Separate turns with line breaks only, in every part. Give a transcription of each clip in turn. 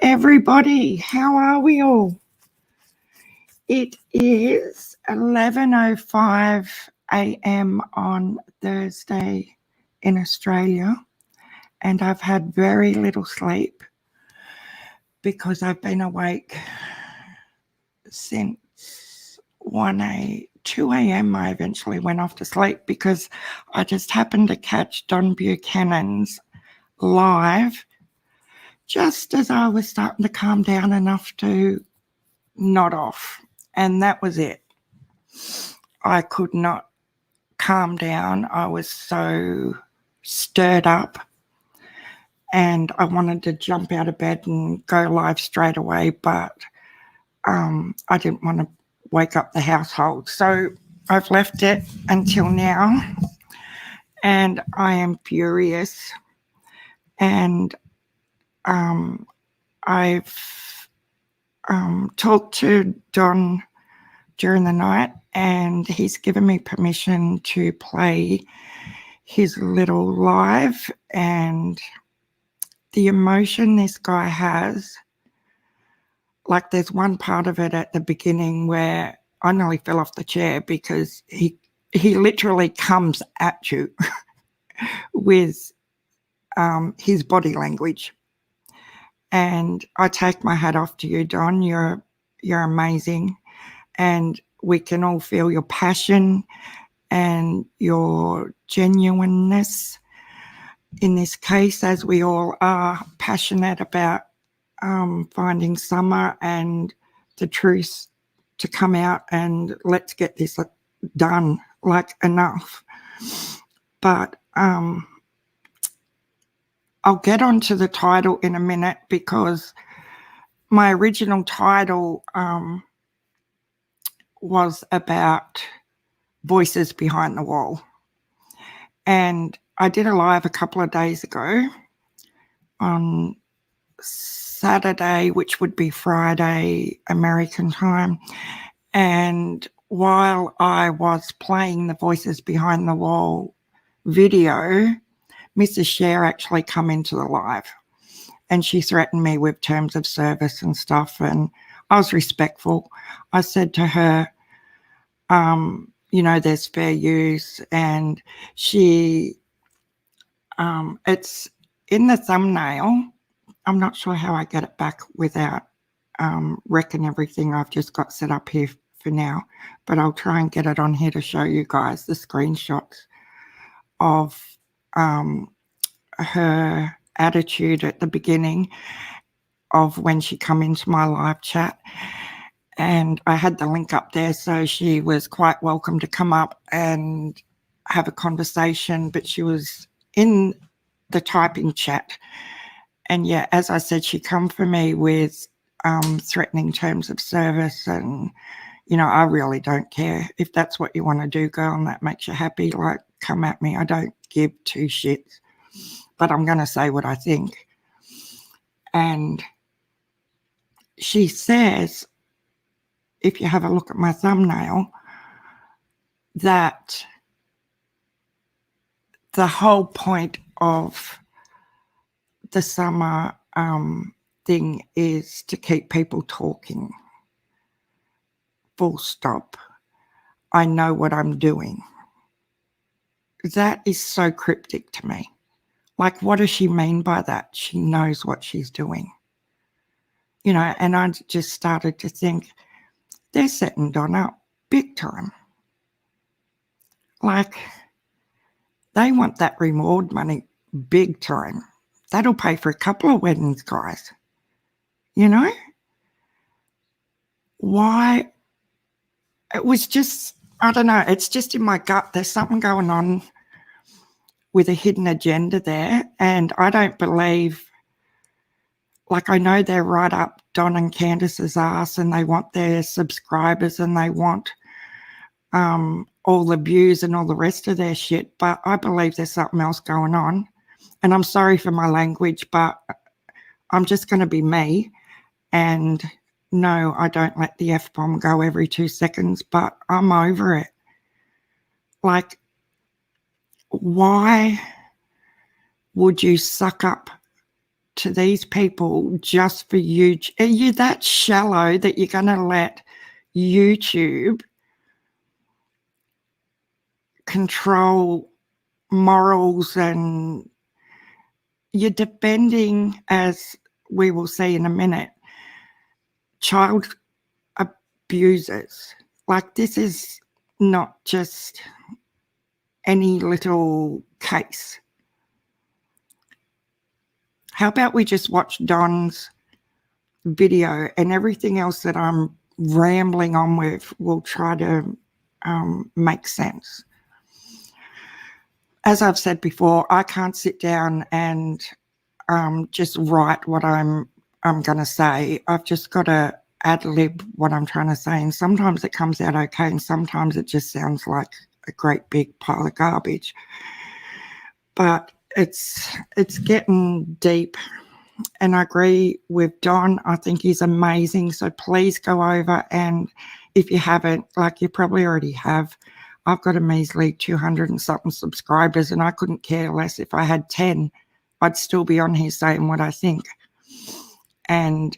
everybody. How are we all? It is 11:05 a.m. on Thursday in Australia, and I've had very little sleep because I've been awake since 2 a.m. I eventually went off to sleep because I just happened to catch Don Buchanan's live just as I was starting to calm down enough to nod off. And that was it. I could not calm down. I was so stirred up and I wanted to jump out of bed and go live straight away, but I didn't want to wake up the household. So I've left it until now and I am furious. And I've talked to Don during the night and he's given me permission to play his little live, and the emotion this guy has, like there's one part of it at the beginning where I nearly fell off the chair because he literally comes at you with his body language. And I take my hat off to you, Don. You're amazing. And we can all feel your passion and your genuineness in this case, as we all are passionate about finding summer and the truth to come out, and let's get this done, like enough. But I'll get onto the title in a minute because my original title was about voices behind the wall. And I did a live a couple of days ago on Saturday, which would be Friday American time. And while I was playing the Voices Behind the Wall video, Mrs. Chers actually come into the live and she threatened me with terms of service and stuff, and I was respectful. I said to her, there's fair use, and she, it's in the thumbnail. I'm not sure how I get it back without wrecking everything I've just got set up here for now, but I'll try and get it on here to show you guys the screenshots of her attitude at the beginning of when she come into my live chat. And I had the link up there, so she was quite welcome to come up and have a conversation, but she was in the typing chat. And yeah, as I said, she come for me with threatening terms of service, and I really don't care. If that's what you want to do, girl, and that makes you happy, like, come at me. I don't give two shits, but I'm going to say what I think. And she says, if you have a look at my thumbnail, that the whole point of the summer thing is to keep people talking. Full stop. I know what I'm doing. That is so cryptic to me. Like, what does she mean by that? She knows what she's doing. And I just started to think, they're setting Don up big time. Like, they want that reward money big time. That'll pay for a couple of weddings, guys. Why? It was just, I don't know, it's just in my gut. There's something going on with a hidden agenda there. And I don't believe, like, I know they're right up Don and Candace's ass and they want their subscribers and they want all the views and all the rest of their shit, but I believe there's something else going on. And I'm sorry for my language, but I'm just going to be me. And no, I don't let the F-bomb go every 2 seconds, but I'm over it. Like, why would you suck up to these people just for you. Are you that shallow that you're going to let YouTube control morals, and you're defending, as we will see in a minute, child abusers? Like, this is not just any little case. How about we just watch Don's video, and everything else that I'm rambling on with will try to make sense. As I've said before, I can't sit down and just write what I'm going to say. I've just got to ad-lib what I'm trying to say, and sometimes it comes out okay, and sometimes it just sounds like a great big pile of garbage. But it's getting deep, and I agree with Don. I think he's amazing. So please go over, and if you haven't, like you probably already have, I've got a measly 200 and something subscribers, and I couldn't care less if I had 10. I'd still be on here saying what I think, and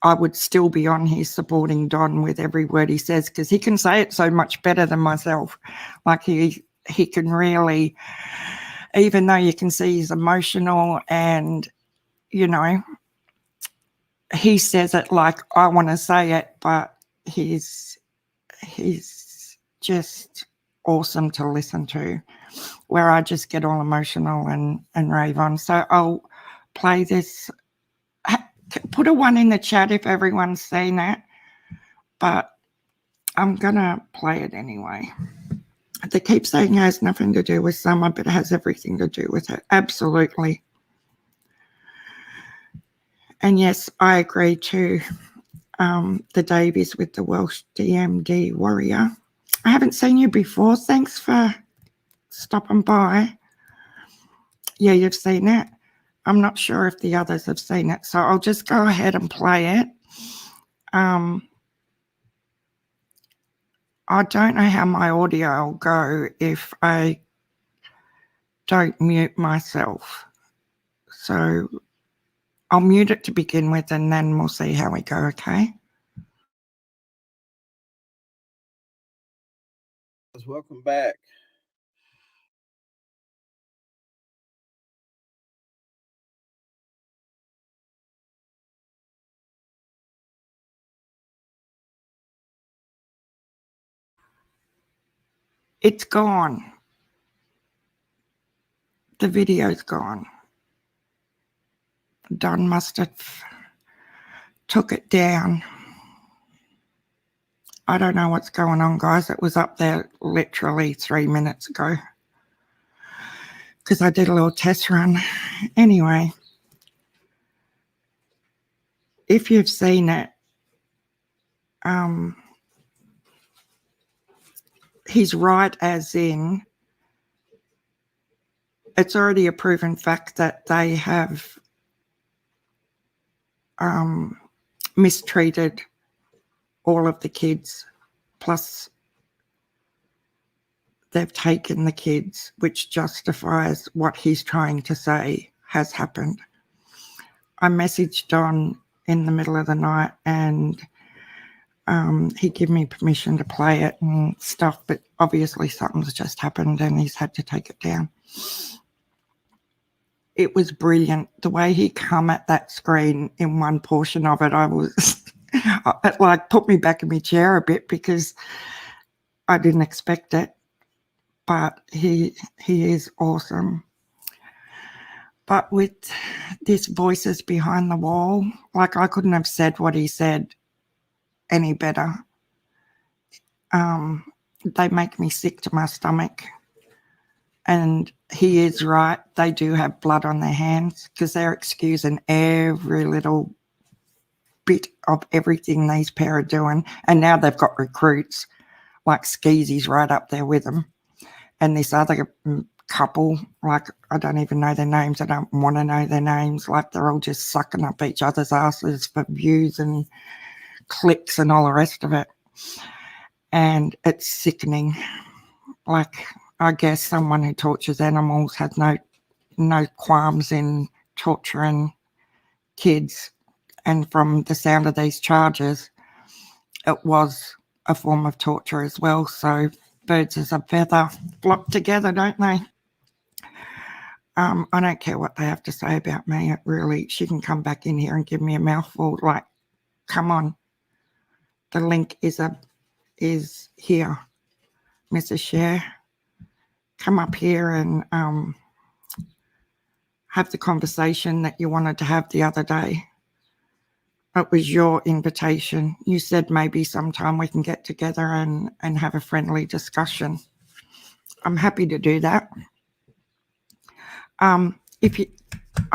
I would still be on here supporting Don with every word he says, because he can say it so much better than myself. Like he can really, even though you can see he's emotional, and you know, he says it like I want to say it, but he's just awesome to listen to, where I just get all emotional and rave on. So I'll play this. Put a 1 in the chat if everyone's seen it, but I'm gonna play it anyway. They keep saying it has nothing to do with summer, but it has everything to do with it. Absolutely. And yes, I agree too. The Davies with the Welsh DMD warrior. I haven't seen you before. Thanks for stopping by. Yeah, you've seen it. I'm not sure if the others have seen it, so I'll just go ahead and play it. I don't know how my audio will go if I don't mute myself. So I'll mute it to begin with, and then we'll see how we go, okay?
Welcome back.
It's gone. The video's gone. Don must have took it down. I don't know what's going on, guys. It was up there literally 3 minutes ago, because I did a little test run. Anyway, if you've seen it, he's right, as in it's already a proven fact that they have mistreated all of the kids, plus they've taken the kids, which justifies what he's trying to say has happened. I messaged Don in the middle of the night, and he gave me permission to play it and stuff, but obviously something's just happened and he's had to take it down. It was brilliant. The way he come at that screen in one portion of it, it like put me back in my chair a bit, because I didn't expect it. But he is awesome. But with this Voices Behind the Wall, like I couldn't have said what he said any better. They make me sick to my stomach. And he is right. They do have blood on their hands, because they're excusing every little bit of everything these pair are doing. And now they've got recruits, like Skeezy's right up there with them. And this other couple, like I don't even know their names. I don't want to know their names. Like they're all just sucking up each other's asses for views and clicks and all the rest of it. And it's sickening. Like, I guess someone who tortures animals has no qualms in torturing kids. And from the sound of these charges, it was a form of torture as well. So birds as a feather flock together, don't they? I don't care what they have to say about me. It really, she can come back in here and give me a mouthful. Like, come on. The link is here, Mrs. Cher. Come up here and have the conversation that you wanted to have the other day. It was your invitation. You said maybe sometime we can get together and have a friendly discussion. I'm happy to do that. I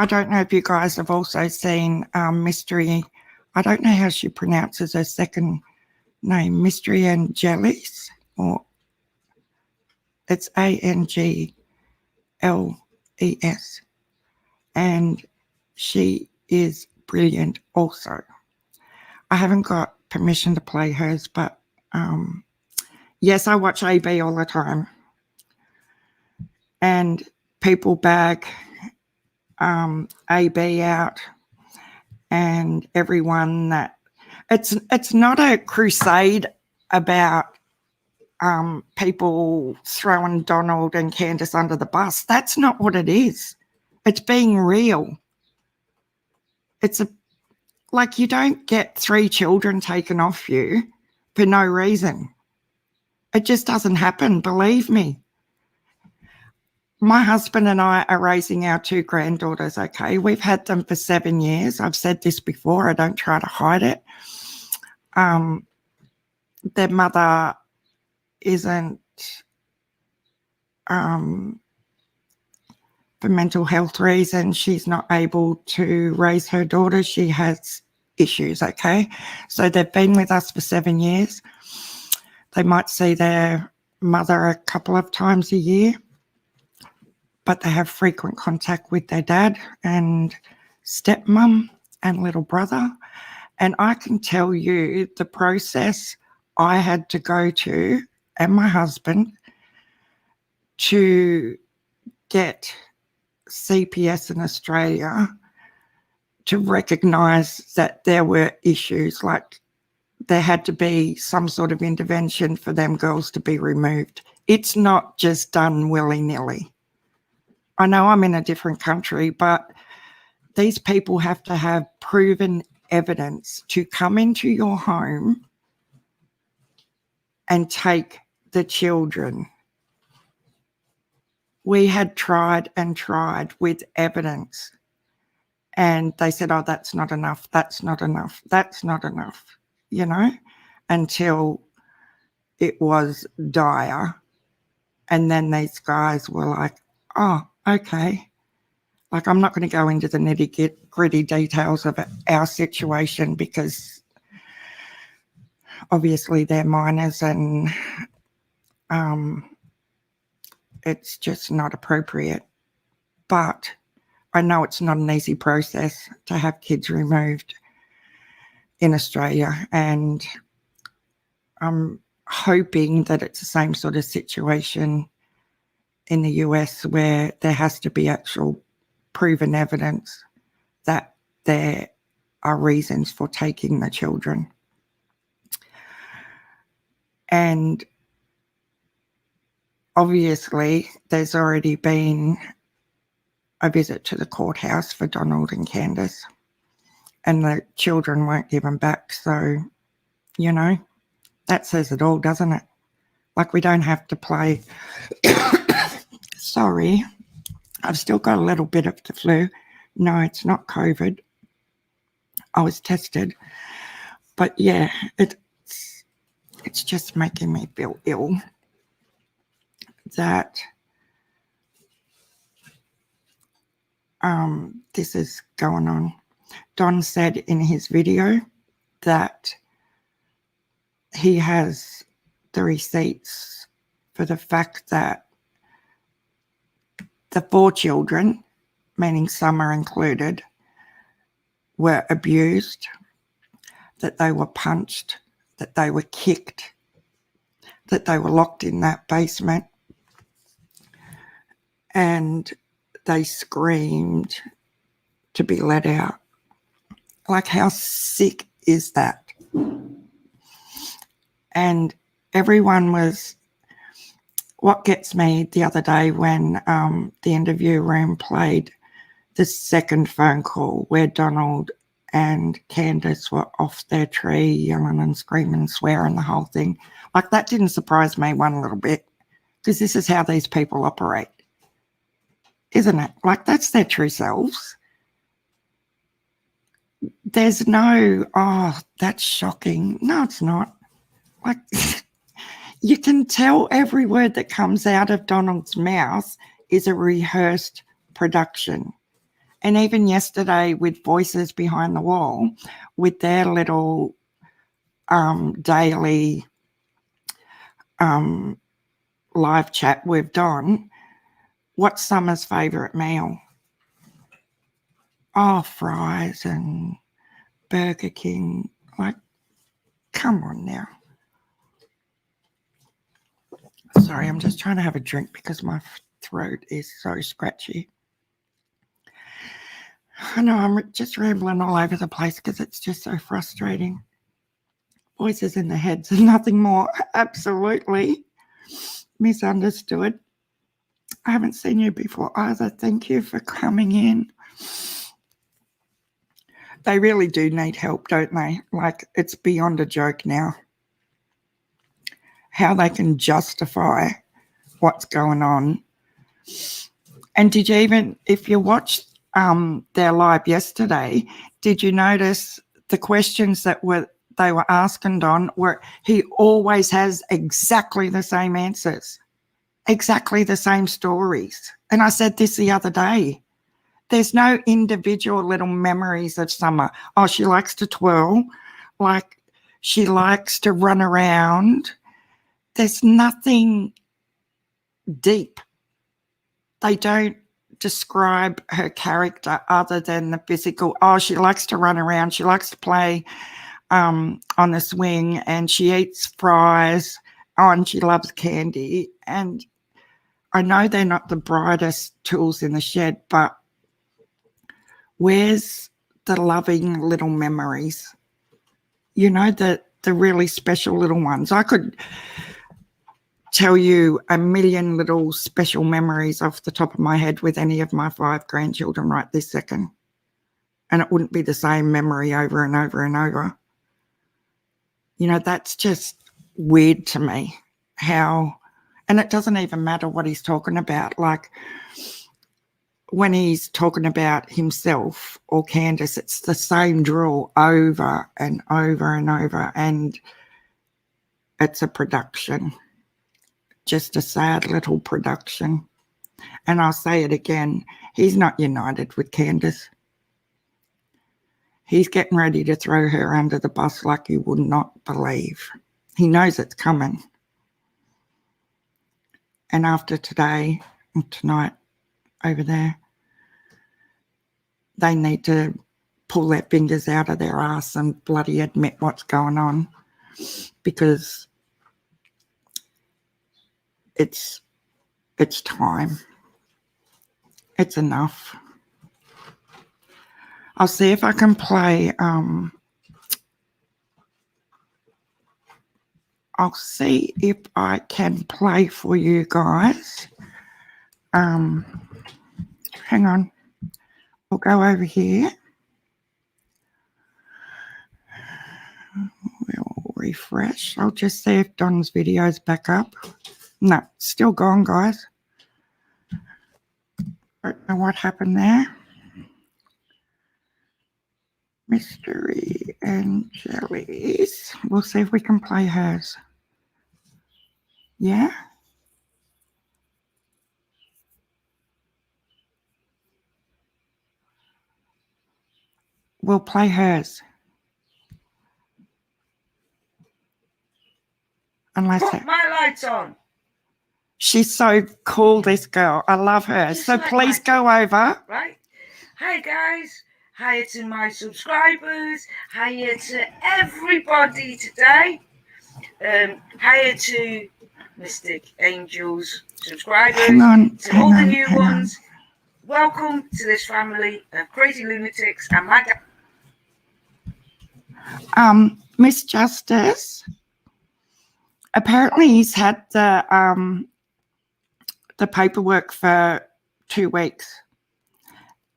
don't know if you guys have also seen Mystery. I don't know how she pronounces her second name, Mystery Angelis, or it's Angeles, and she is brilliant also. I haven't got permission to play hers, but yes, I watch AB all the time, and people bag AB out, and everyone that it's not a crusade about people throwing Donald and Candace under the bus. That's not what it is. It's being real. It's like you don't get 3 children taken off you for no reason. It just doesn't happen, believe me. My husband and I are raising our 2 granddaughters, okay? We've had them for 7 years. I've said this before. I don't try to hide it. Their mother isn't, for mental health reasons, she's not able to raise her daughter. She has issues, okay? So they've been with us for 7 years. They might see their mother a couple of times a year, but they have frequent contact with their dad and stepmom and little brother. And I can tell you the process I had to go to, and my husband, to get CPS in Australia to recognise that there were issues, like there had to be some sort of intervention for them girls to be removed. It's not just done willy-nilly. I know I'm in a different country, but these people have to have proven evidence to come into your home and take the children. We had tried and tried with evidence, and they said, oh, that's not enough, that's not enough, that's not enough, you know, until it was dire. And then these guys were like, oh, okay. Like, I'm not going to go into the nitty-gritty details of our situation because obviously they're minors and it's just not appropriate. But I know it's not an easy process to have kids removed in Australia, and I'm hoping that it's the same sort of situation in the US where there has to be actual proven evidence that there are reasons for taking the children. And obviously there's already been a visit to the courthouse for Donald and Candace, and the children weren't given back. So, you know, that says it all, doesn't it? Like, we don't have to play. Sorry, I've still got a little bit of the flu. No, it's not COVID. I was tested. But yeah, it's just making me feel ill that this is going on. Don said in his video that he has the receipts for the fact that the 4 children, meaning Summer included, were abused, that they were punched, that they were kicked, that they were locked in that basement, and they screamed to be let out. Like, how sick is that? And everyone was, what gets me the other day when the interview room played the second phone call where Donald and Candace were off their tree yelling and screaming and swearing, the whole thing. Like, that didn't surprise me one little bit, because this is how these people operate, isn't it? Like, that's their true selves. There's no, oh, that's shocking. No, it's not. Like, you can tell every word that comes out of Donald's mouth is a rehearsed production. And even yesterday with Voices Behind the Wall, with their little daily live chat with Don, what's Summer's favourite meal? Oh, fries and Burger King. Like, come on now. Sorry, I'm just trying to have a drink because my throat is so scratchy. I know I'm just rambling all over the place because it's just so frustrating. Voices in the heads and nothing more. Absolutely misunderstood. I haven't seen you before either. Thank you for coming in. They really do need help, don't they? Like, it's beyond a joke now how they can justify what's going on. And did you even, if you watched their live yesterday, did you notice the questions that they were asking Don were, he always has exactly the same answers, exactly the same stories. And I said this the other day. There's no individual little memories of Summer. Oh, she likes to twirl, like she likes to run around. There's nothing deep. They don't describe her character other than the physical. Oh, she likes to run around. She likes to play on the swing, and she eats fries. Oh, and she loves candy. And I know they're not the brightest tools in the shed, but where's the loving little memories? You know, the really special little ones. I could tell you a million little special memories off the top of my head with any of my 5 grandchildren right this second. And it wouldn't be the same memory over and over and over. You know, that's just weird to me. How, and it doesn't even matter what he's talking about. Like, when he's talking about himself or Candace, it's the same drill over and over and over. And it's a production. Just a sad little production. And I'll say it again, he's not united with Candace. He's getting ready to throw her under the bus like you would not believe. He knows it's coming. And after today and tonight over there, they need to pull their fingers out of their ass and bloody admit what's going on, because it's time. It's enough. I'll see if I can play. I'll see if I can play for you guys. Hang on. We'll go over here. We'll refresh. I'll just see if Don's video's back up. No, still gone, guys. Don't know what happened there. Mystery and Jellies. We'll see if we can play hers. Yeah? We'll play hers. Unless
put my lights on.
She's so cool, this girl. I love her. Just so like please go over.
Right. Hi, guys. Hi to my subscribers. Hi to everybody today. Hi to Mystic Angels subscribers.
Hang on.
To all the new ones. Welcome to this family of crazy lunatics and my dad.
Miss Justice, apparently he's had the paperwork for 2 weeks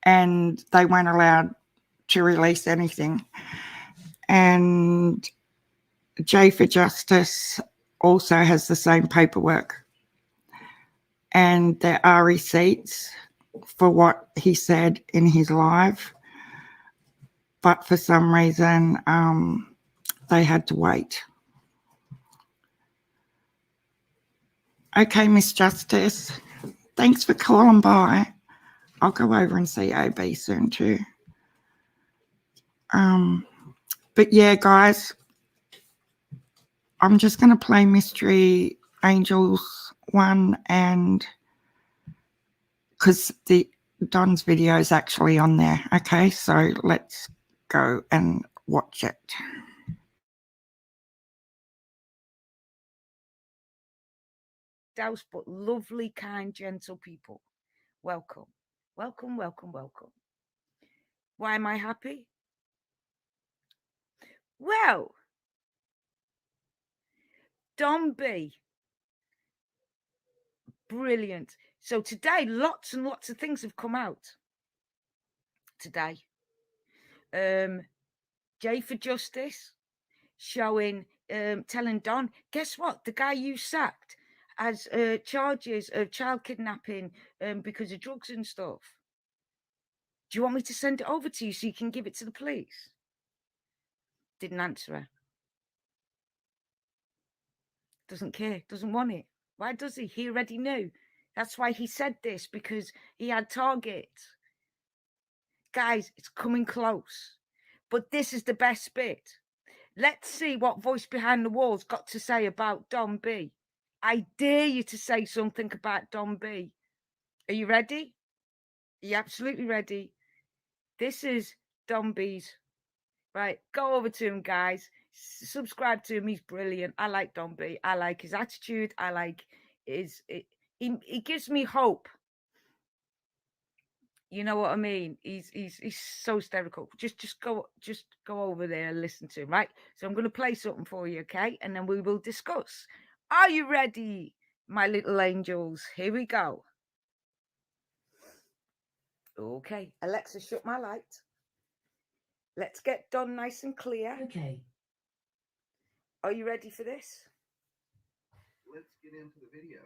and they weren't allowed to release anything. And J for Justice also has the same paperwork. And there are receipts for what he said in his live. But for some reason, they had to wait. Okay, Miss Justice, thanks for calling by. I'll go over and see AB soon too. But yeah, guys, I'm just going to play Mystery Angels 1, and because the Don's video is actually on there. Okay, so let's go and watch it.
House, but lovely, kind, gentle people. Welcome, welcome, welcome, welcome. Why am I happy? Well, Don B, brilliant. So today, lots and lots of things have come out. Today, J for Justice showing, telling Don, guess what? The guy you sacked has charges of child kidnapping because of drugs and stuff. Do you want me to send it over to you so you can give it to the police? Didn't answer her. Doesn't care, doesn't want it. Why does he? He already knew. That's why he said this, because he had targets. Guys, it's coming close. But this is the best bit. Let's see what Voice Behind the Walls got to say about Don B. I dare you to say something about Don B. Are you ready? Are you absolutely ready? This is Don B's. Right, go over to him, guys. Subscribe to him. He's brilliant. I like Don B. I like his attitude. I like he gives me hope. You know what I mean? He's so hysterical. Just go over there and listen to him, right? So I'm going to play something for you, okay? And then we will discuss. Are you ready, my little angels? Here we go. Okay, Alexa, shut my light. Let's get done nice and clear.
Okay.
Are you ready for this?
Let's get into the video.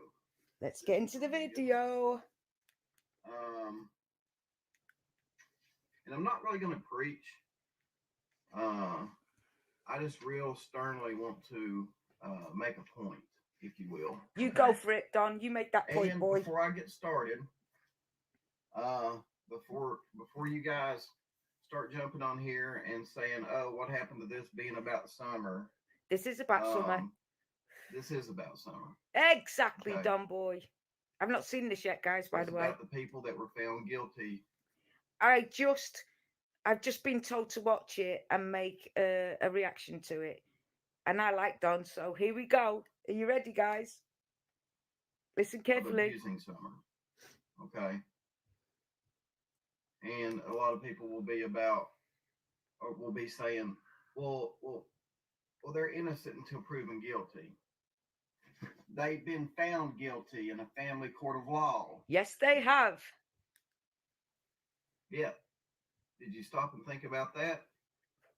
Let's get into the video.
And I'm not really going to preach. I just real sternly want to make a point, if you will.
You go for it, Don. You make that point,
and
boy.
Before I get started, before you guys start jumping on here and saying, "Oh, what happened to this being about summer?"
This is about summer.
This is about summer.
Exactly,
Okay.
Don boy. I've not seen this yet, guys, by the way.
About the people that were found guilty.
I've just been told to watch it and make a reaction to it. And I like Don, so here we go. Are you ready, guys? Listen carefully.
Abusing summer. Okay. And a lot of people will be saying, well, they're innocent until proven guilty. They've been found guilty in a family court of law.
Yes, they have.
Yeah. Did you stop and think about that?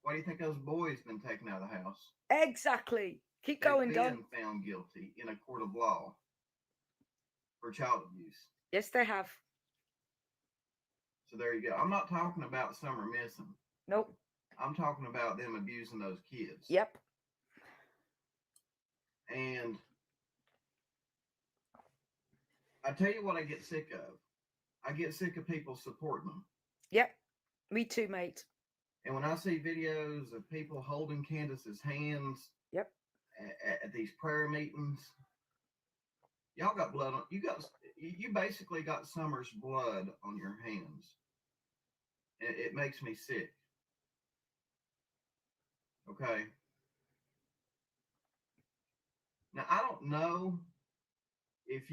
Why do you think those boys been taken out of the house?
Exactly. Keep going, Don.
They've been found guilty in a court of law for child abuse.
Yes, they have.
So there you go. I'm not talking about summer missing.
Nope.
I'm talking about them abusing those kids.
Yep.
And I tell you what I get sick of. I get sick of people supporting them.
Yep. Me too, mate.
And when I see videos of people holding Candace's hands,
yep,
at these prayer meetings, y'all got blood on you basically got Summer's blood on your hands. It makes me sick. Okay. Now I don't know if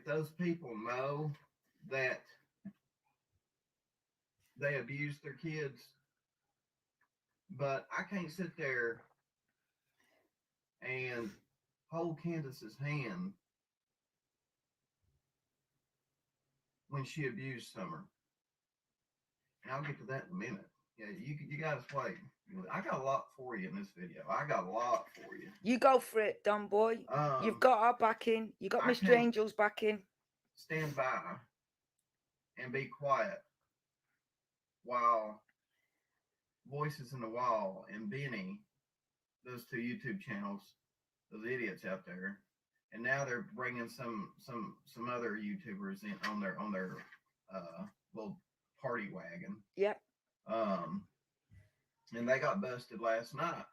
those people know that they abuse their kids. But I can't sit there and hold Candace's hand when she abused Summer. And I'll get to that in a minute. Yeah, you guys wait. I got a lot for you in this video. I got a lot for you.
You go for it, Don boy. You've got our backing. You got Mr. Angel's backing.
Stand by and be quiet while Voices in the Wall and Benny, those two YouTube channels, those idiots out there, and now they're bringing some other YouTubers in on their little party wagon.
Yep.
And they got busted last night.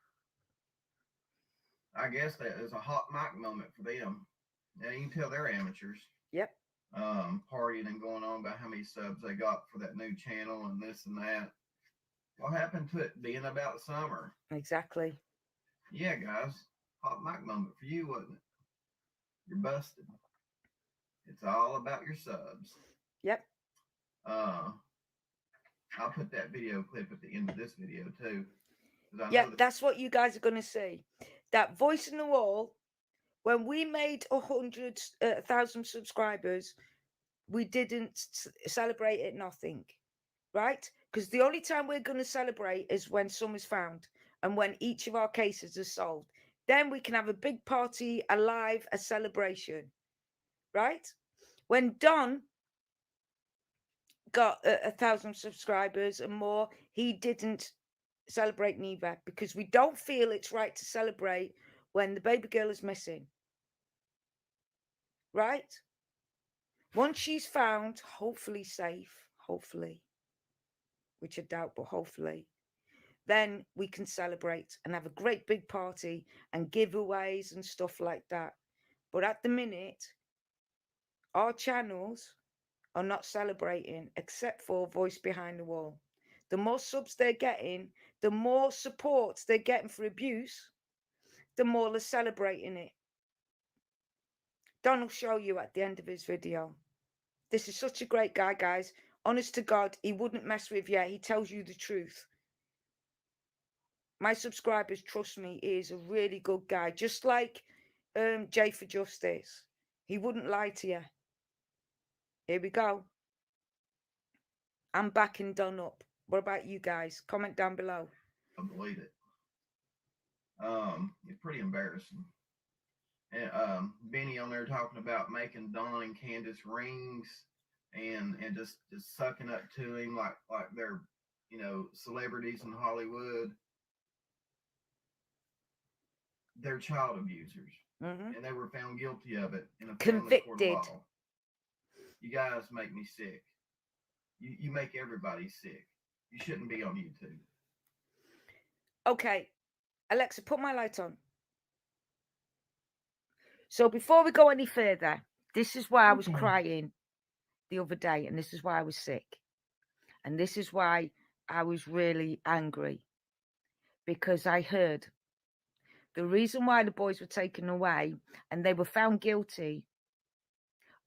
I guess that is a hot mic moment for them. Now you can tell they're amateurs.
Yep.
Partying and going on about how many subs they got for that new channel and this and that. What happened to it being about Summer?
Exactly.
Yeah, guys. Hot mic moment for you, wasn't it? You're busted. It's all about your subs.
Yep.
I'll put that video clip at the end of this video too.
Yeah, that's what you guys are going to see. That Voice in the Wall, when we made 100,000 subscribers, we didn't celebrate it, nothing. Right? Because the only time we're going to celebrate is when Summer's found and when each of our cases is solved. Then we can have a big party, a live, a celebration. Right? When Don got 1,000 subscribers and more, he didn't celebrate neither, because we don't feel it's right to celebrate when the baby girl is missing. Right? Once she's found, hopefully safe, hopefully, which I doubt, but hopefully, then we can celebrate and have a great big party and giveaways and stuff like that. But at the minute, our channels are not celebrating, except for Voice Behind the Wall. The more subs they're getting, the more support they're getting for abuse, the more they're celebrating it. Don will show you at the end of his video. This is such a great guy, guys. Honest to God, he wouldn't mess with you. He tells you the truth. My subscribers, trust me, he is a really good guy. Just like Jay for Justice. He wouldn't lie to you. Here we go. I'm backing Don up. What about you guys? Comment down below.
I believe it. It's pretty embarrassing. And Benny on there talking about making Don and Candace rings and just sucking up to him like they're, you know, celebrities in Hollywood. They're child abusers.
Mm-hmm.
And they were found guilty of it in a
convicted
court of law. You guys make me sick. You make everybody sick. You shouldn't be on YouTube.
Okay, Alexa, put my light on. So before we go any further, this is why I was crying the other day, and this is why I was sick, and this is why I was really angry, because I heard the reason why the boys were taken away and they were found guilty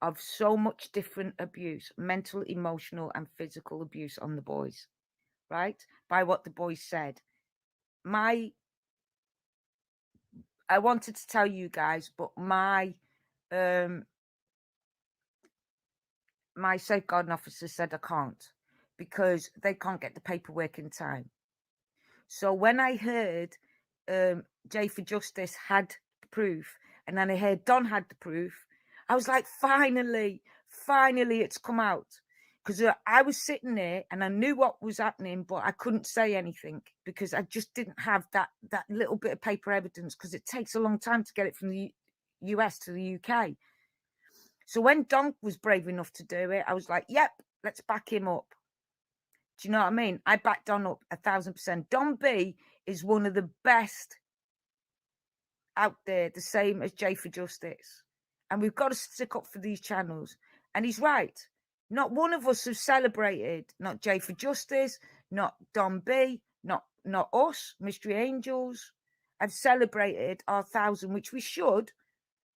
of so much different abuse, mental, emotional, and physical abuse on the boys, right? By what the boys said. I wanted to tell you guys, but my safeguarding officer said I can't, because they can't get the paperwork in time. So when I heard Jay for Justice had proof, and then I heard Don had the proof, I was like, finally, it's come out. Because I was sitting there and I knew what was happening, but I couldn't say anything because I just didn't have that little bit of paper evidence, because it takes a long time to get it from the US to the UK. So when Don was brave enough to do it, I was like, yep, let's back him up. Do you know what I mean? I backed Don up 1,000%. Don B is one of the best out there, the same as Jay for Justice. And we've got to stick up for these channels. And he's right. Not one of us have celebrated, not Jay for Justice, not Don B, not us, Mystery Angels, have celebrated our 1,000, which we should,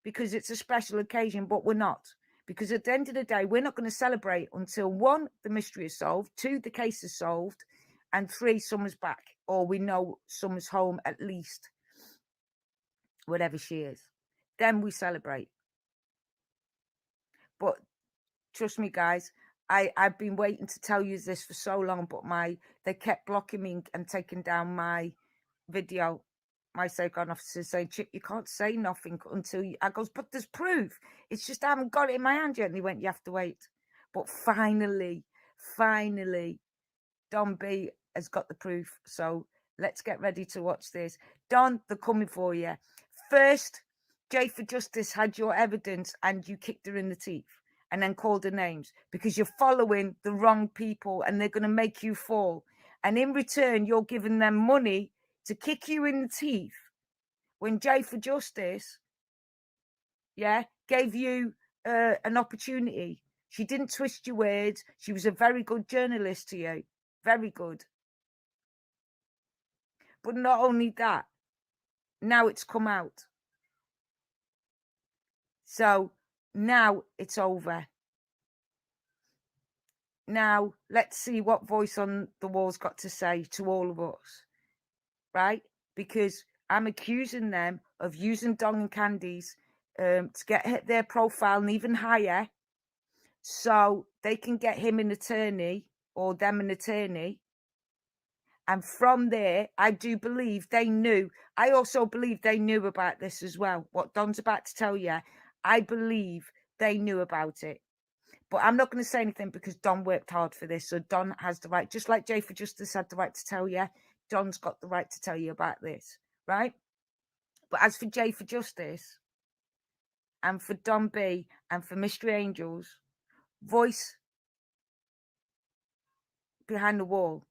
because it's a special occasion, but we're not. Because at the end of the day, we're not going to celebrate until 1, the mystery is solved, 2, the case is solved, and 3, Summer's back, or we know Summer's home at least, whatever she is. Then we celebrate. But trust me, guys, I've been waiting to tell you this for so long, but they kept blocking me and taking down my video. My safeguard officer saying, Chip, you can't say nothing until you. I goes, but there's proof. It's just I haven't got it in my hand yet. And he went, you have to wait. But finally, Don B has got the proof. So let's get ready to watch this. Don, they're coming for you. First, J for Justice had your evidence and you kicked her in the teeth and then called her names because you're following the wrong people and they're going to make you fall. And in return, you're giving them money to kick you in the teeth when J for Justice, gave you an opportunity. She didn't twist your words. She was a very good journalist to you. Very good. But not only that, now it's come out. So now it's over. Now let's see what Voice on the Wall's got to say to all of us. Right? Because I'm accusing them of using Dong and Candy's to get their profile even higher so they can get him an attorney or them an attorney. And from there, I do believe they knew. I also believe they knew about this as well. What Don's about to tell you, I believe they knew about it. But I'm not going to say anything because Don worked hard for this. So Don has the right, just like J for Justice had the right to tell you, Don's got the right to tell you about this, right? But as for J for Justice and for Don B and for Mystery Angels, Voice Behind the Wall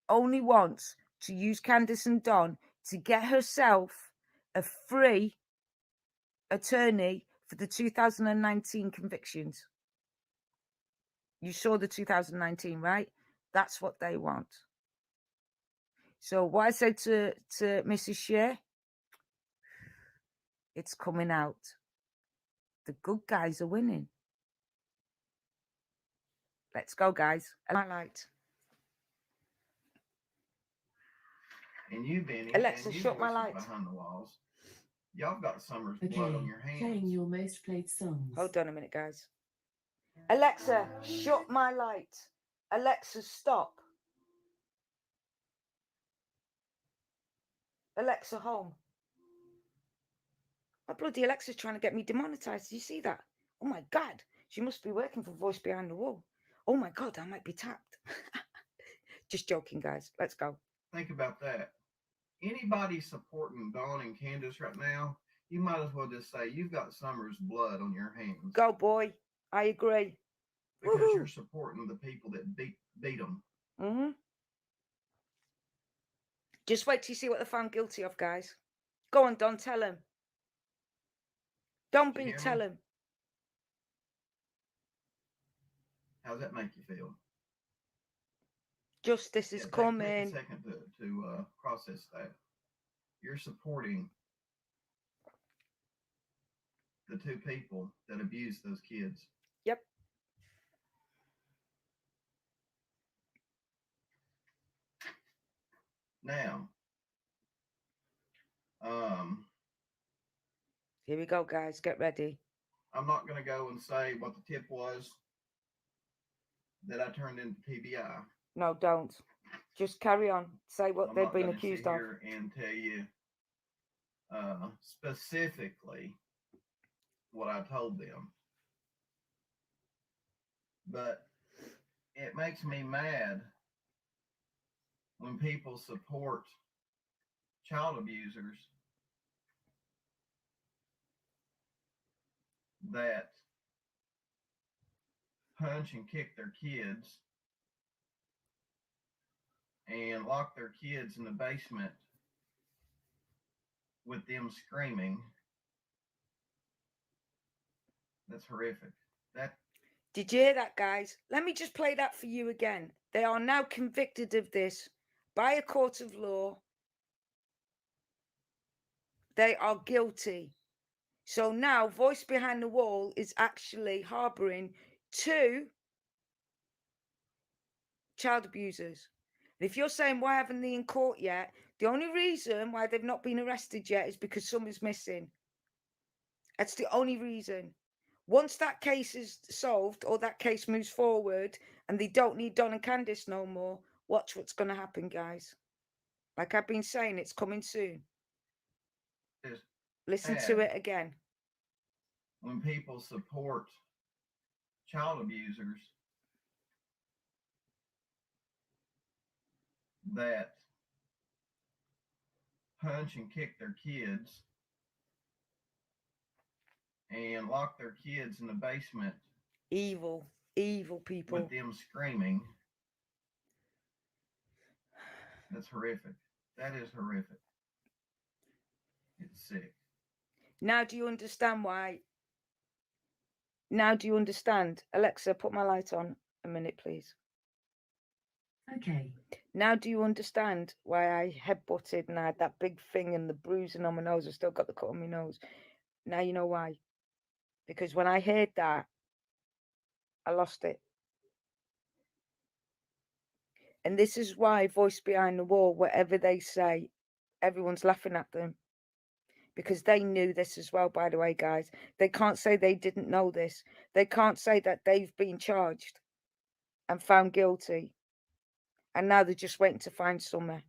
only wants to use Candice and Don to get herself a free attorney for the 2019 convictions. You saw the 2019, right? That's what they want. So what I said to Mrs. Cher, it's coming out. The good guys are winning. Let's go, guys. My light.
And you, Benny,
Alexa,
and you
shut my
voices
light.
behind the walls. Y'all got Summer's blood on your hands.
Playing your most played songs.
Hold on a minute, guys. Alexa, shut my light. Alexa, stop. Alexa, home. My bloody Alexa's trying to get me demonetized. Do you see that? Oh my God. She must be working for Voice Behind the Wall. Oh my God, I might be tapped. Just joking, guys. Let's go.
Think about that. Anybody supporting Dawn and Candace right now, you might as well just say you've got Summer's blood on your hands.
Go, boy. I agree.
Because
Woohoo.
you're supporting the people that beat them.
Mm-hmm. Just wait till you see what they're found guilty of, guys. Go on, Don, tell him. Don't be, tell him.
How's that make you feel?
Justice is coming.
Take a second to process that. You're supporting the two people that abused those kids.
Yep.
Now,
here we go, guys. Get ready.
I'm not going to go and say what the tip was that I turned into TBI.
No, don't. Just carry on. Say what
I'm
they've
not
been
gonna
accused
sit
of.
here and tell you specifically what I told them. But it makes me mad when people support child abusers that punch and kick their kids and lock their kids in the basement with them screaming. That's horrific.
Did you hear that, guys? Let me just play that for you again. They are now convicted of this by a court of law. They are guilty. So now Voice Behind the Wall is actually harboring 2 child abusers. If you're saying why haven't they in court yet, the only reason why they've not been arrested yet is because someone's missing. That's the only reason. Once that case is solved or that case moves forward and they don't need Don and Candice no more, watch what's going to happen, guys. Like I've been saying, it's coming soon.
It's
Listen to
sad
it again.
when people support child abusers that punch and kick their kids and lock their kids in the basement
Evil, evil people.
with them screaming. That's horrific. That is horrific. It's sick.
Now do you understand why? Now do you understand? Alexa, put my light on a minute, please.
Okay.
Now do you understand why I headbutted and I had that big thing and the bruising on my nose? I still got the cut on my nose. Now you know why. Because when I heard that, I lost it. And this is why Voice Behind the Wall, whatever they say, everyone's laughing at them. Because they knew this as well, by the way, guys. They can't say they didn't know this. They can't say that they've been charged and found guilty. And now they're just waiting to find Summer.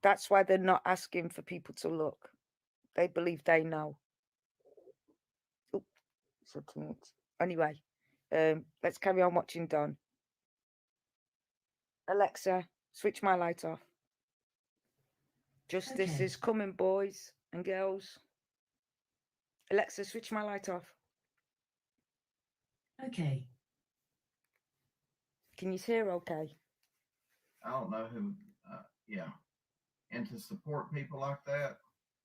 That's why they're not asking for people to look. They believe they know. Oh, anyway, let's carry on watching Don. Alexa, switch my light off. Justice
Okay.
is coming, boys and girls. Alexa, switch my light off.
Okay.
Can you hear okay?
I don't know who, yeah. And to support people like that,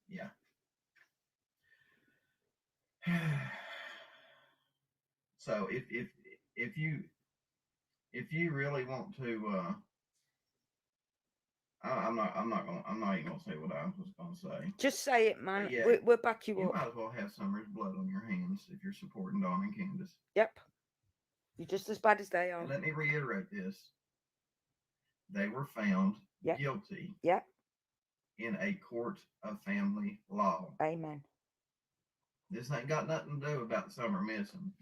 yeah. So if you really want to, I'm not even gonna say what I was gonna say.
Just say it, man.
Yeah,
We'll back you
You
up.
might as well have Summer's blood on your hands if you're supporting Don and Candace.
Yep. You're just as bad as they are.
And let me reiterate this. They were found
Yep.
guilty
Yep.
in a court of family law.
Amen.
This ain't got nothing to do about Summer missing.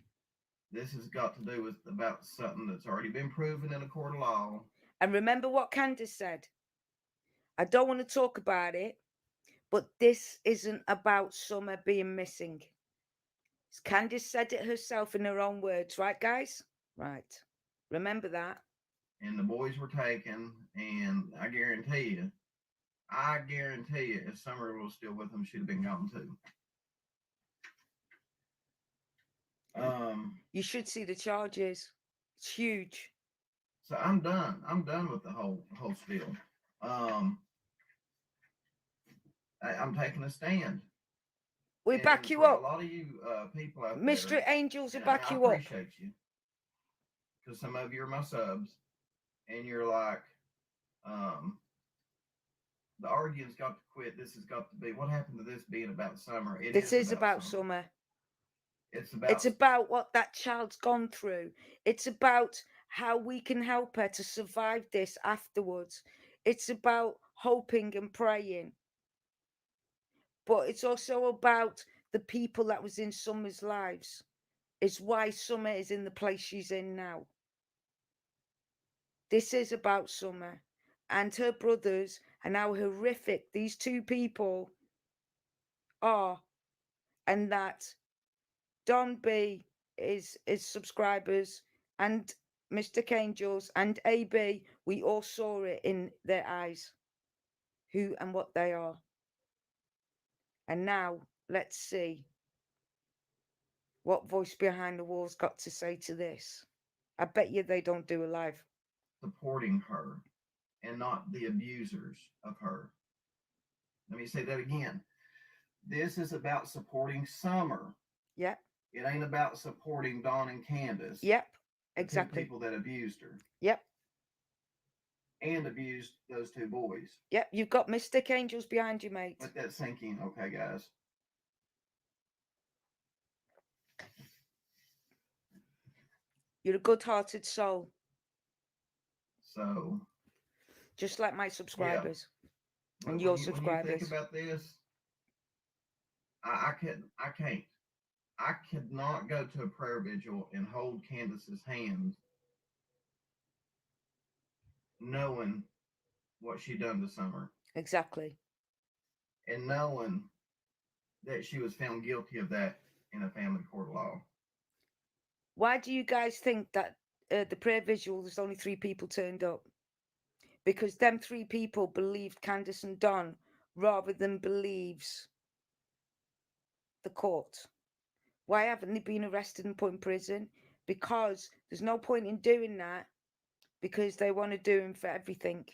This has got to do with about something that's already been proven in a court of law.
And remember what Candace said. I don't want to talk about it, but this isn't about Summer being missing. Candace said it herself in her own words, right, guys? Right. Remember that.
And the boys were taken, and I guarantee you, if Summer was still with them, she'd have been gone too.
You should see the charges. It's huge.
So I'm done. I'm done with the whole spiel. I'm taking a stand.
We
And
back you
for
up.
A lot of you people out
Mystery
there,
Angels will
and
back
I
you up.
appreciate you, because some of you are my subs, and you're like, the arguing's got to quit. This has got to be. What happened to this being about Summer?
This is about Summer. It's about what that child's gone through. It's about how we can help her to survive this afterwards. It's about hoping and praying. But it's also about the people that was in Summer's lives. It's why Summer is in the place she's in now. This is about Summer and her brothers and how horrific these two people are, and that Don B is subscribers and Mr. Angels and AB, we all saw it in their eyes, who and what they are. And now let's see what Voice Behind the Wall's got to say to this. I bet you they don't do a live.
Supporting her and not the abusers of her. Let me say that again. This is about supporting Summer.
Yep.
It ain't about supporting Dawn and Candace.
Yep.
The
Exactly.
two people that abused her.
Yep.
And abused those two boys.
Yep. You've got Mystic Angels behind you, mate.
Let that sink in, okay, guys?
You're a good-hearted soul.
So
Just like my subscribers and
when
your
you think
subscribers.
about this, I can't. I could not go to a prayer vigil and hold Candace's hand knowing what she done this summer
Exactly.
and knowing that she was found guilty of that in a family court of law.
Why do you guys think that the prayer vigil, there's only 3 people turned up? Because them 3 people believed Candace and Don rather than believes the court. Why haven't they been arrested and put in prison? Because there's no point in doing that, because they want to do him for everything.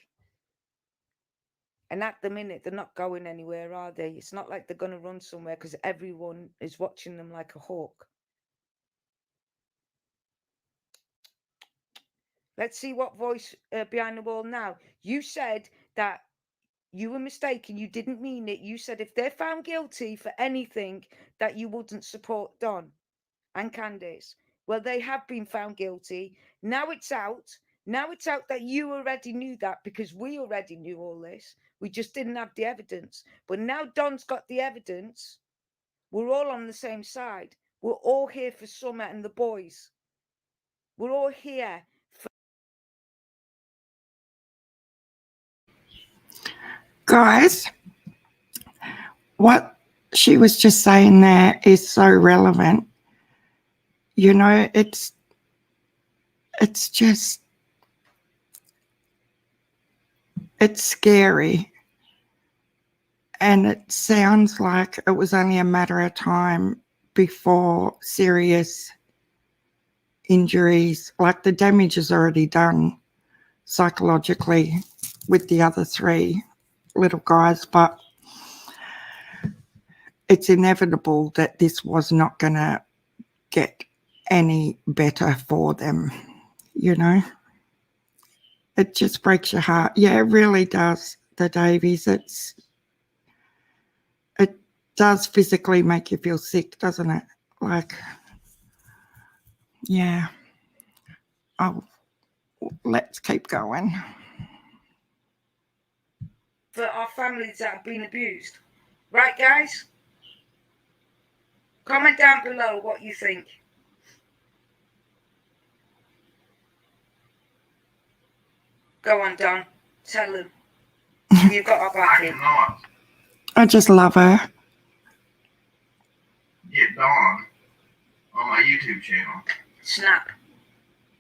And at the minute, they're not going anywhere, are they? It's not like they're going to run somewhere because everyone is watching them like a hawk. Let's see what voice behind the wall now. You said that you were mistaken. You didn't mean it. You said if they're found guilty for anything, that you wouldn't support Don and Candace. Well, they have been found guilty. Now it's out. Now it's out that you already knew that, because we already knew all this. We just didn't have the evidence. But now Don's got the evidence. We're all on the same side. We're all here for Summer and the boys. We're all here for...
Guys, what she was just saying there is so relevant. You know, it's just, it's scary. And it sounds like it was only a matter of time before serious injuries, like the damage is already done psychologically with the other 3 little guys, but it's inevitable that this was not going to get any better for them, you know. It just breaks your heart. Yeah, it really does, the Davies. It does physically make you feel sick, doesn't it? Like, yeah. Oh, let's keep going.
for our families that have been abused. Right, guys? Comment down below what you think. Go on, Don. Tell them. You've got our
I
backing.
cannot
I just love her.
get Dawn on my YouTube channel
Snap.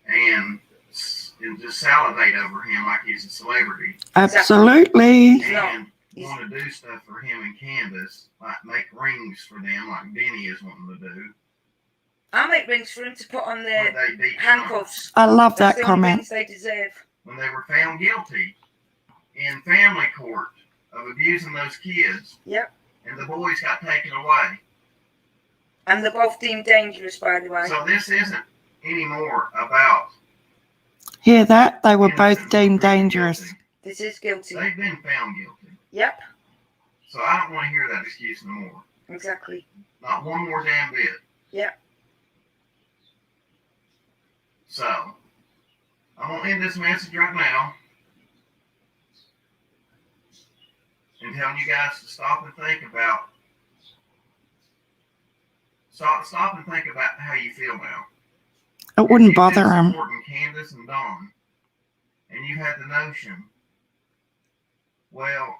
and just salivate over him like he's a celebrity
Absolutely.
and want to do stuff for him and Candace, like make rings for them like Benny is wanting to do.
I'll make rings for him to put on
When
their
they beat Trump,
handcuffs.
I love
That's
that
the only
comment.
rings they deserve.
when they were found guilty in family court of abusing those kids,
Yep.
and the boys got taken away.
And they're both deemed dangerous, by the way.
So this isn't anymore about
Hear that? They were both
innocent
deemed
proven
dangerous.
guilty.
This is guilty.
They've been found guilty.
Yep.
So I don't want to hear that excuse no more.
Exactly.
Not one more damn bit.
Yep.
So I'm gonna end this message right now and telling you guys to stop and think about how you feel now.
It wouldn't
If you've
bother
been
them.
supporting Candace and Dawn, and you had the notion, well,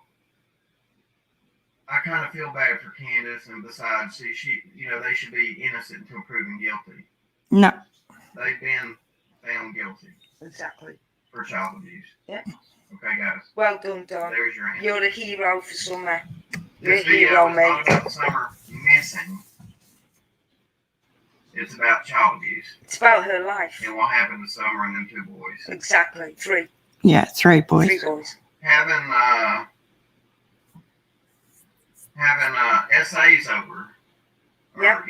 I kind of feel bad for Candace, and besides, they should be innocent until proven guilty.
No.
They've been found guilty
Exactly.
for child abuse.
Yeah.
Okay, guys.
Well done, Don.
There's your answer.
You're a hero for Summer. You're a
This video
hero,
is
mate.
not about Summer missing. It's about child abuse
It's about her life.
and what happened to Summer and them 2 boys.
Exactly. 3.
Yeah, 3 boys.
3 boys.
Having essays over. Or,
Yep.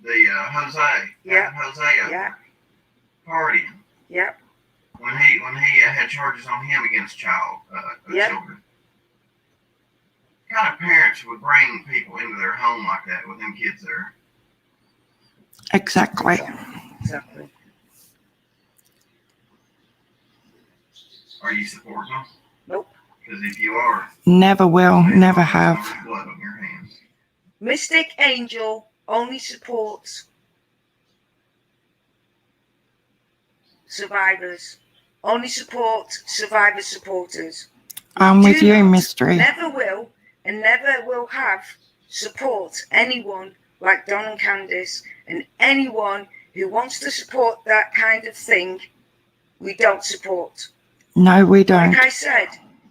the Jose.
Yep.
Having Jose over.
Yep.
Partying.
Yep.
When he had charges on him against
Yep.
children. What kind of parents would bring people into their home like that with them kids there?
Exactly.
Exactly.
Are you supporting them?
Nope.
Because if you are,
Never will,
there's
never
gonna be so
have.
much blood on your hands.
Mystic Angel only supports survivors. Only supports survivor supporters.
I'm with
Do
you,
not,
Mystery.
Never will, and never will have support anyone like Don and Candice, and anyone who wants to support that kind of thing, we don't support.
No, we don't.
Like I said,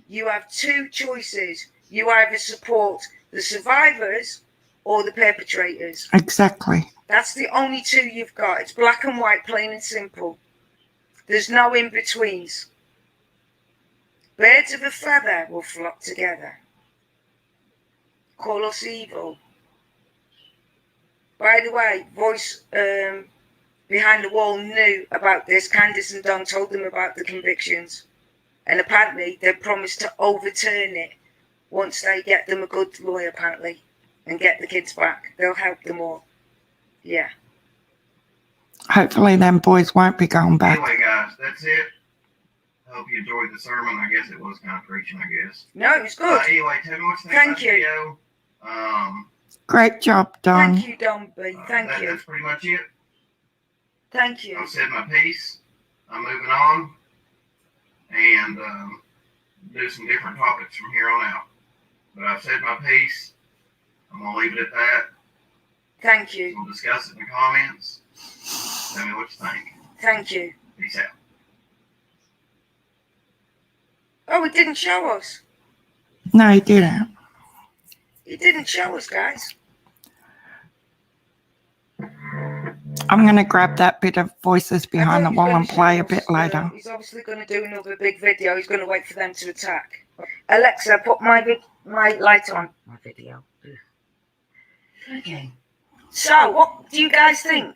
you have two choices. You either support the survivors or the perpetrators.
Exactly.
That's the only two you've got. It's black and white, plain and simple. There's no in-betweens. Birds of a feather will flock together. Call us evil. By the way, Voice Behind the Wall knew about this. Candice and Don told them about the convictions. And apparently they promised to overturn it once they get them a good lawyer, apparently, and get the kids back. They'll help them all. Yeah.
Hopefully them boys won't be going back.
Anyway, guys, that's it. Hope you enjoyed the sermon. I guess it was kind of preaching, I guess.
No, it was good.
Anyway, tell me what you think
Thank
about the
you.
video.
Great job, Don.
Thank you, Don B. Thank you.
That's pretty much it.
Thank you.
I've said my piece. I'm moving on. And do some different topics from here on out. But I've said my piece. I'm going to leave it at that.
Thank you.
We'll discuss it in the comments. Tell me what you think.
Thank you.
Peace out.
Oh, it didn't show us.
No, he didn't.
It didn't show us, guys.
I'm going to grab that bit of Voices
I
Behind the
thought he was
Wall
gonna
and play
show
a bit
us,
later.
He's obviously going to do another big video. He's going to wait for them to attack. Alexa, put my light on. My video. Okay. So, what do you guys think?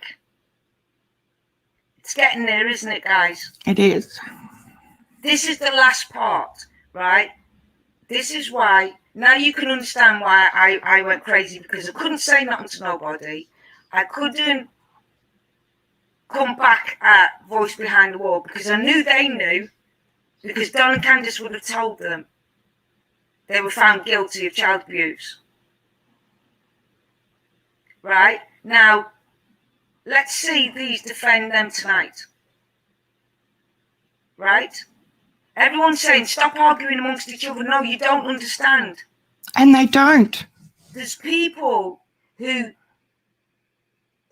It's getting there, isn't it, guys?
It is.
This is the last part, right? This is why, now you can understand why I went crazy, because I couldn't say nothing to nobody. I couldn't come back at Voice Behind the Wall, because I knew they knew, because Don and Candice would have told them they were found guilty of child abuse. Right? Now, let's see these defend them tonight. Right? Everyone's saying, stop arguing amongst each other. No, you don't understand.
And they don't.
There's people who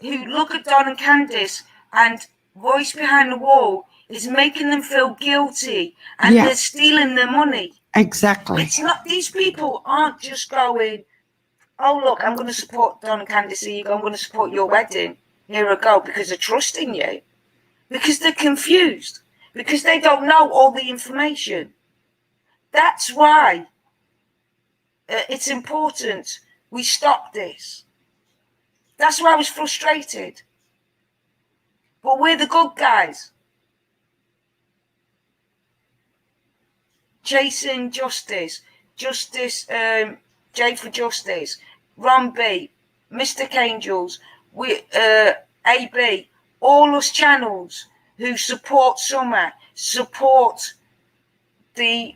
look at Don and Candice, and Voice Behind the Wall is making them feel guilty, and
Yeah.
they're stealing their money.
Exactly.
It's not, these people aren't just going, oh, look, I'm going to support Don and Candice, here you go, I'm going to support your wedding, here I go, because they're trusting you. Because they're confused. Because they don't know all the information. That's why it's important we stop this. That's why I was frustrated. But we're the good guys. Chasing justice. Justice, J for Justice. Ron B. Mystic Angels. AB. All us channels who support Summer, support the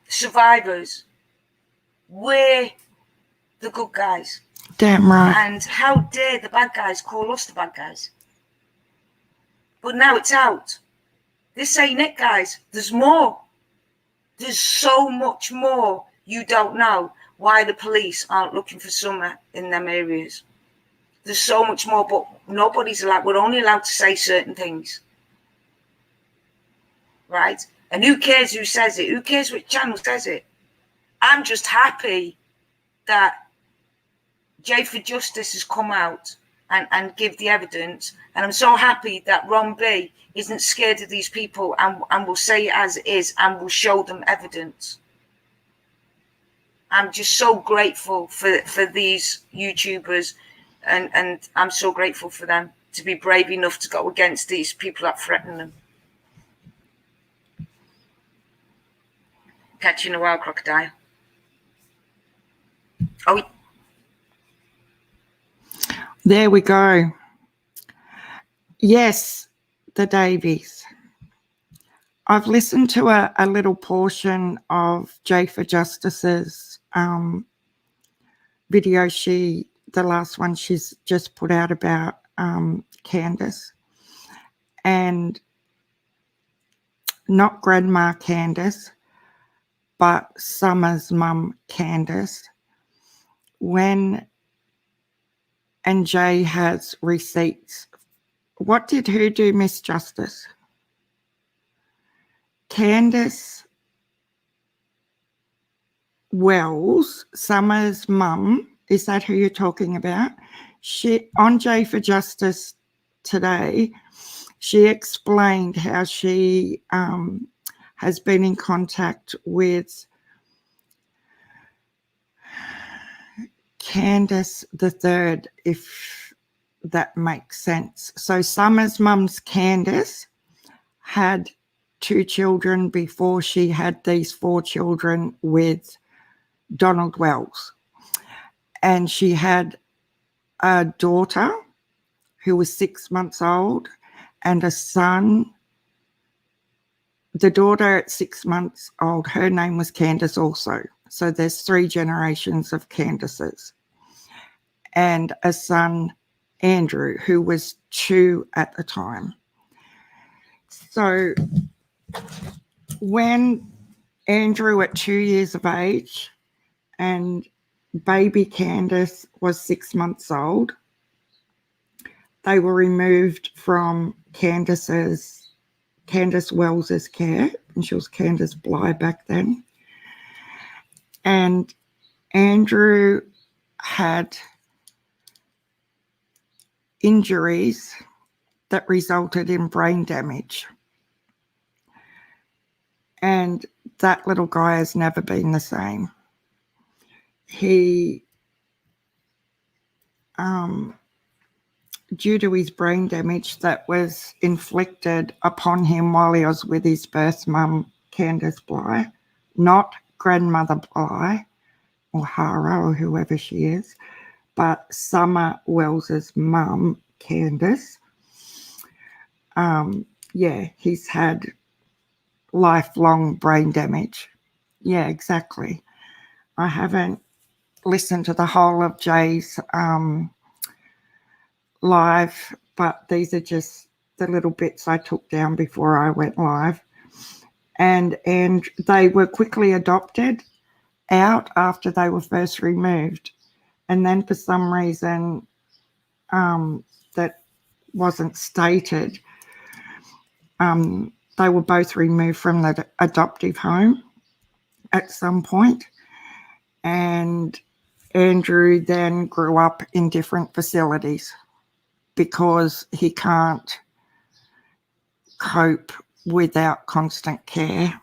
survivors. We're the good guys.
Damn right.
And how dare the bad guys call us the bad guys? But now it's out. This ain't it, guys. There's more. There's so much more you don't know why the police aren't looking for Summer in them areas. There's so much more, but nobody's allowed. We're only allowed to say certain things. Right? And who cares who says it? Who cares which channel says it? I'm just happy that J for Justice has come out and give the evidence. And I'm so happy that Ron B isn't scared of these people and will say it as it is and will show them evidence. I'm just so grateful for these YouTubers, and I'm so grateful for them to be brave enough to go against these people that threaten them. Catching a wild crocodile. Oh,
There we go. Yes, the Davies. I've listened to a little portion of J for Justice's video. The last one she's just put out about Candace, and not Grandma Candace, but Summer's mum Candace. And Jay has receipts. What did who do, Miss Justice? Candace Wells, Summer's mum, is that who you're talking about? She, on J for Justice today, she explained how she has been in contact with Candace the Third, if that makes sense. So Summer's mum's Candace had 2 children before she had these 4 children with Donald Wells. And she had a daughter who was 6 months old and a son. The daughter at 6 months old, her name was Candace also. So there's 3 generations of Candaces. And a son, Andrew, who was 2 at the time. So when Andrew at 2 years of age and baby Candace was 6 months old, they were removed from Candace Wells's care, and she was Candace Bly back then. And Andrew had injuries that resulted in brain damage. And that little guy has never been the same. He, due to his brain damage that was inflicted upon him while he was with his birth mum, Candace Bly, not grandmother Bly or Hara or whoever she is, but Summer Wells's mum, Candace. He's had lifelong brain damage. Yeah, exactly. I haven't listened to the whole of Jay's live, but these are just the little bits I took down before I went live. And they were quickly adopted out after they were first removed. And then for some reason that wasn't stated, they were both removed from the adoptive home at some point. And Andrew then grew up in different facilities because he can't cope without constant care.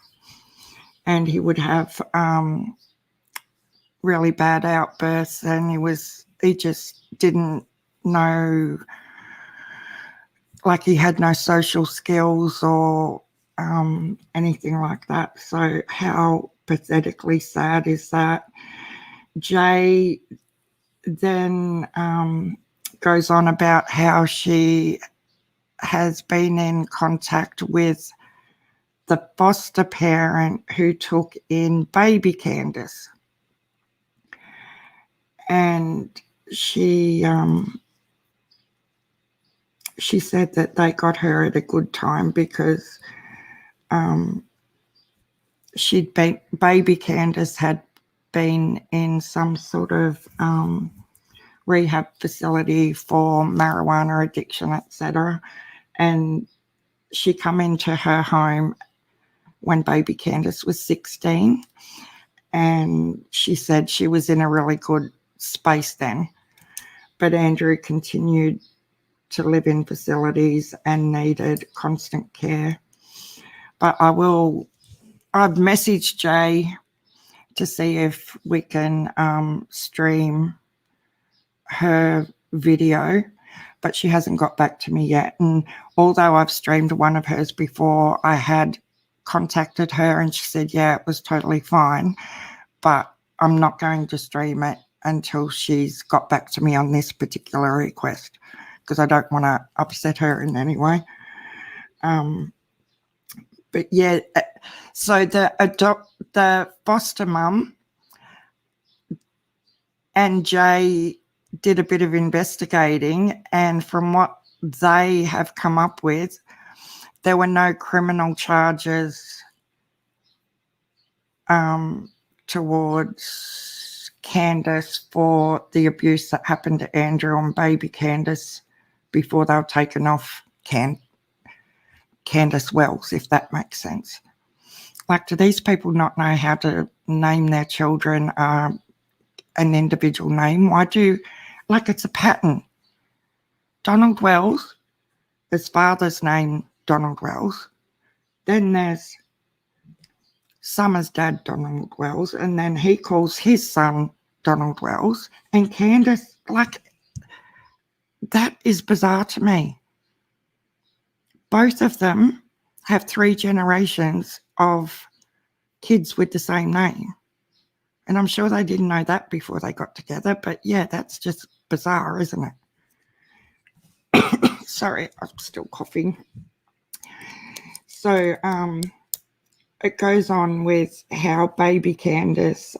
And he would have really bad outbursts, and he just didn't know, like he had no social skills or anything like that. So how pathetically sad is that? Jay then goes on about how she has been in contact with the foster parent who took in baby Candace. And she said that they got her at a good time because baby Candace had been in some sort of rehab facility for marijuana addiction, etc. And she come into her home when baby Candace was 16, and she said she was in a really good space then. But Andrew continued to live in facilities and needed constant care. But I've messaged Jay to see if we can stream her video, but she hasn't got back to me yet. And although I've streamed one of hers before, I had contacted her and she said, yeah, it was totally fine, but I'm not going to stream it until she's got back to me on this particular request, because I don't want to upset her in any way. But yeah, so the foster mum and Jay did a bit of investigating, and from what they have come up with, there were no criminal charges towards Candace for the abuse that happened to Andrew and baby Candace before they were taken off Candace Wells, if that makes sense. Like, do these people not know how to name their children an individual name? Why do, like, it's a pattern. Donald Wells, his father's name, Donald Wells. Then there's Summer's dad, Donald Wells, and then he calls his son Donald Wells. And Candace, like, that is bizarre to me. Both of them have 3 generations of kids with the same name. And I'm sure they didn't know that before they got together. But yeah, that's just bizarre, isn't it? Sorry, I'm still coughing. So it goes on with how baby Candace,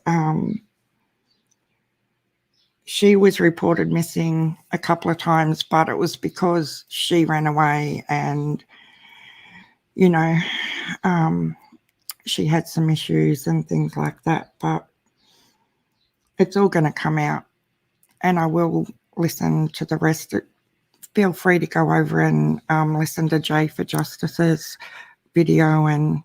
she was reported missing a couple of times, but it was because she ran away and, you know, she had some issues and things like that. But it's all going to come out, and I will listen to the rest. Feel free to go over and listen to Jay for Justice's video, and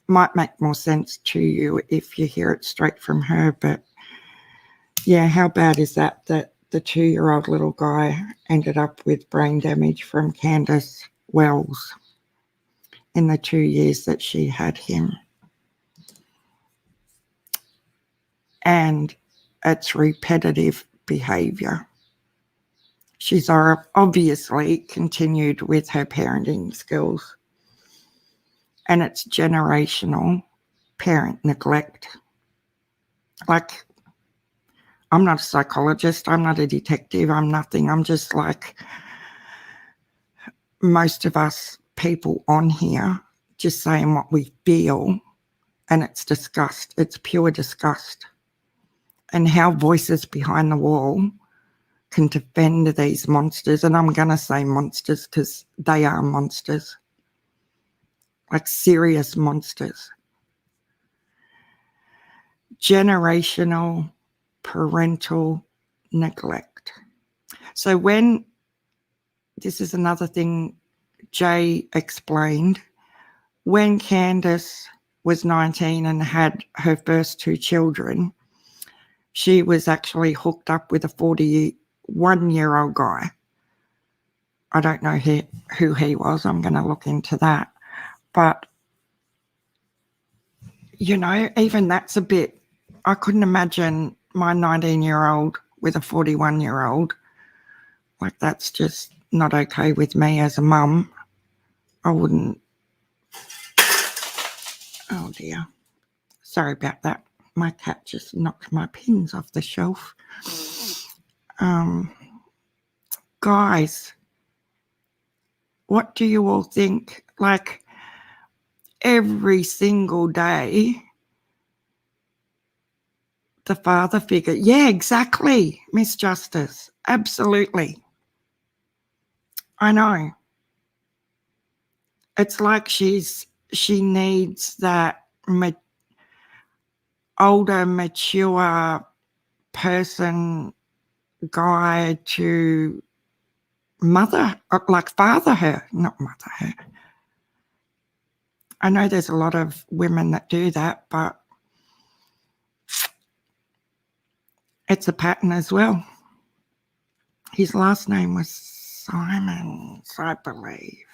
might make more sense to you if you hear it straight from her. But yeah, how bad is that the 2-year-old little guy ended up with brain damage from Candace Wells in the 2 years that she had him? And it's repetitive behavior. She's obviously continued with her parenting skills, and it's generational parent neglect. Like, I'm not a psychologist, I'm not a detective, I'm nothing. I'm just like most of us people on here, just saying what we feel, and it's disgust. It's pure disgust. And how voices behind the wall can defend these monsters, and I'm going to say monsters because they are monsters, like serious monsters. Generational parental neglect. So this is another thing Jay explained, when Candace was 19 and had her first 2 children, she was actually hooked up with a 41-year-old guy. I don't know who he was. I'm going to look into that. But, you know, even that's a bit, I couldn't imagine my 19-year-old with a 41-year-old. Like, that's just not okay with me as a mum. I wouldn't. Oh dear. Sorry about that. My cat just knocked my pins off the shelf. Guys, what do you all think? Like, every single day, the father figure. Yeah, exactly, Miss Justice. Absolutely. I know. It's like she needs that older, mature person guy to father her, not mother her. I know there's a lot of women that do that, but it's a pattern as well. His last name was Simons, I believe.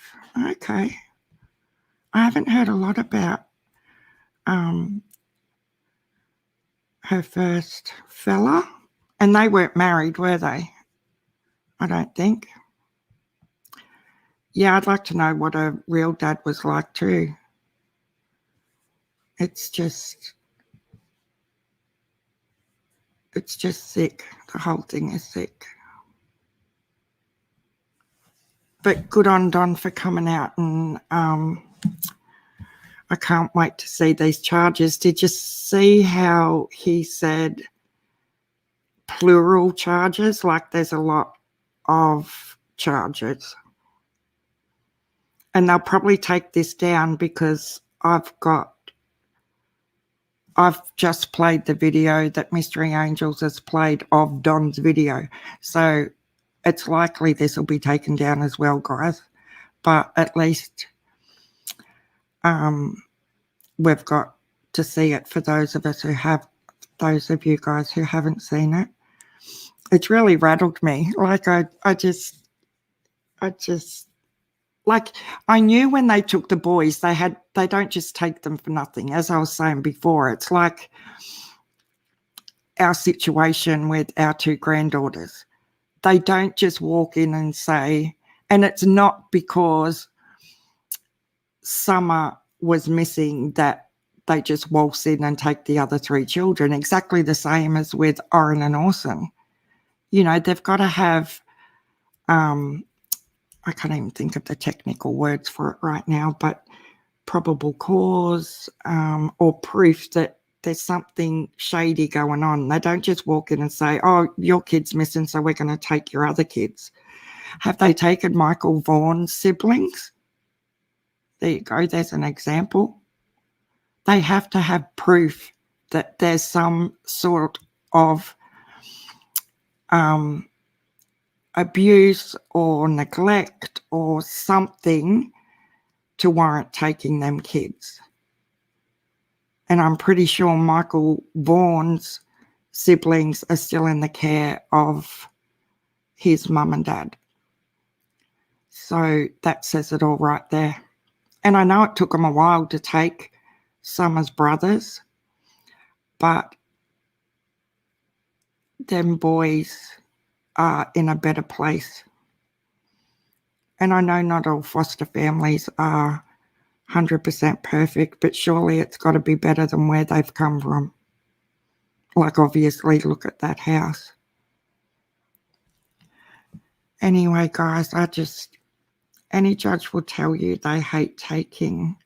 Okay. I haven't heard a lot about her first fella. And they weren't married, were they? I don't think. Yeah, I'd like to know what a real dad was like too. It's just sick. The whole thing is sick. But good on Don for coming out and I can't wait to see these charges. Did you see how he said plural charges? Like there's a lot of charges. And they'll probably take this down because I've just played the video that Mystery Angels has played of Don's video. So it's likely this will be taken down as well, guys. But at least we've got to see it for those of us who have, those of you guys who haven't seen it. It's really rattled me. Like I just, like I knew when they took the boys, they don't just take them for nothing. As I was saying before, it's like our situation with our two granddaughters. They don't just walk in and say, and it's not because Summer was missing that they just waltz in and take the other three children. Exactly the same as with Oren and Orson. You know, they've got to have, I can't even think of the technical words for it right now, but probable cause or proof that there's something shady going on. They don't just walk in and say, oh, your kid's missing, so we're going to take your other kids. Have they taken Michael Vaughan's siblings? There you go. There's an example. They have to have proof that there's some sort of abuse or neglect or something to warrant taking them kids. And I'm pretty sure Michael Vaughan's siblings are still in the care of his mum and dad. So that says it all right there. And I know it took them a while to take Summer's brothers, but them boys are in a better place. And I know not all foster families are 100% perfect, but surely it's got to be better than where they've come from. Like, obviously, look at that house. Anyway, guys, any judge will tell you they hate taking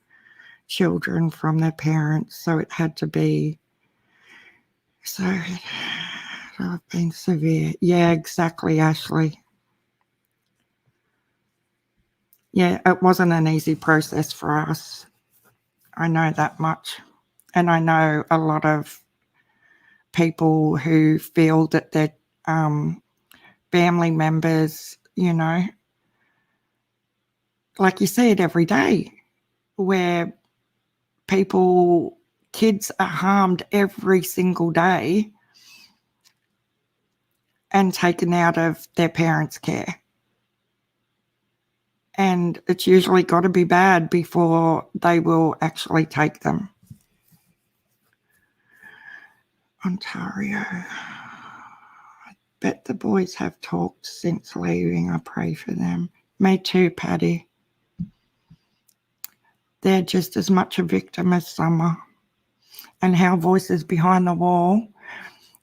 children from their parents, so it had to be, so it have been severe. Yeah, exactly, Ashley. Yeah, it wasn't an easy process for us. I know that much. And I know a lot of people who feel that their family members, you know, like you see it every day, where kids are harmed every single day and taken out of their parents' care. And it's usually got to be bad before they will actually take them. Ontario. I bet the boys have talked since leaving. I pray for them. Me too, Patty. They're just as much a victim as Summer. And how Voices Behind the Wall,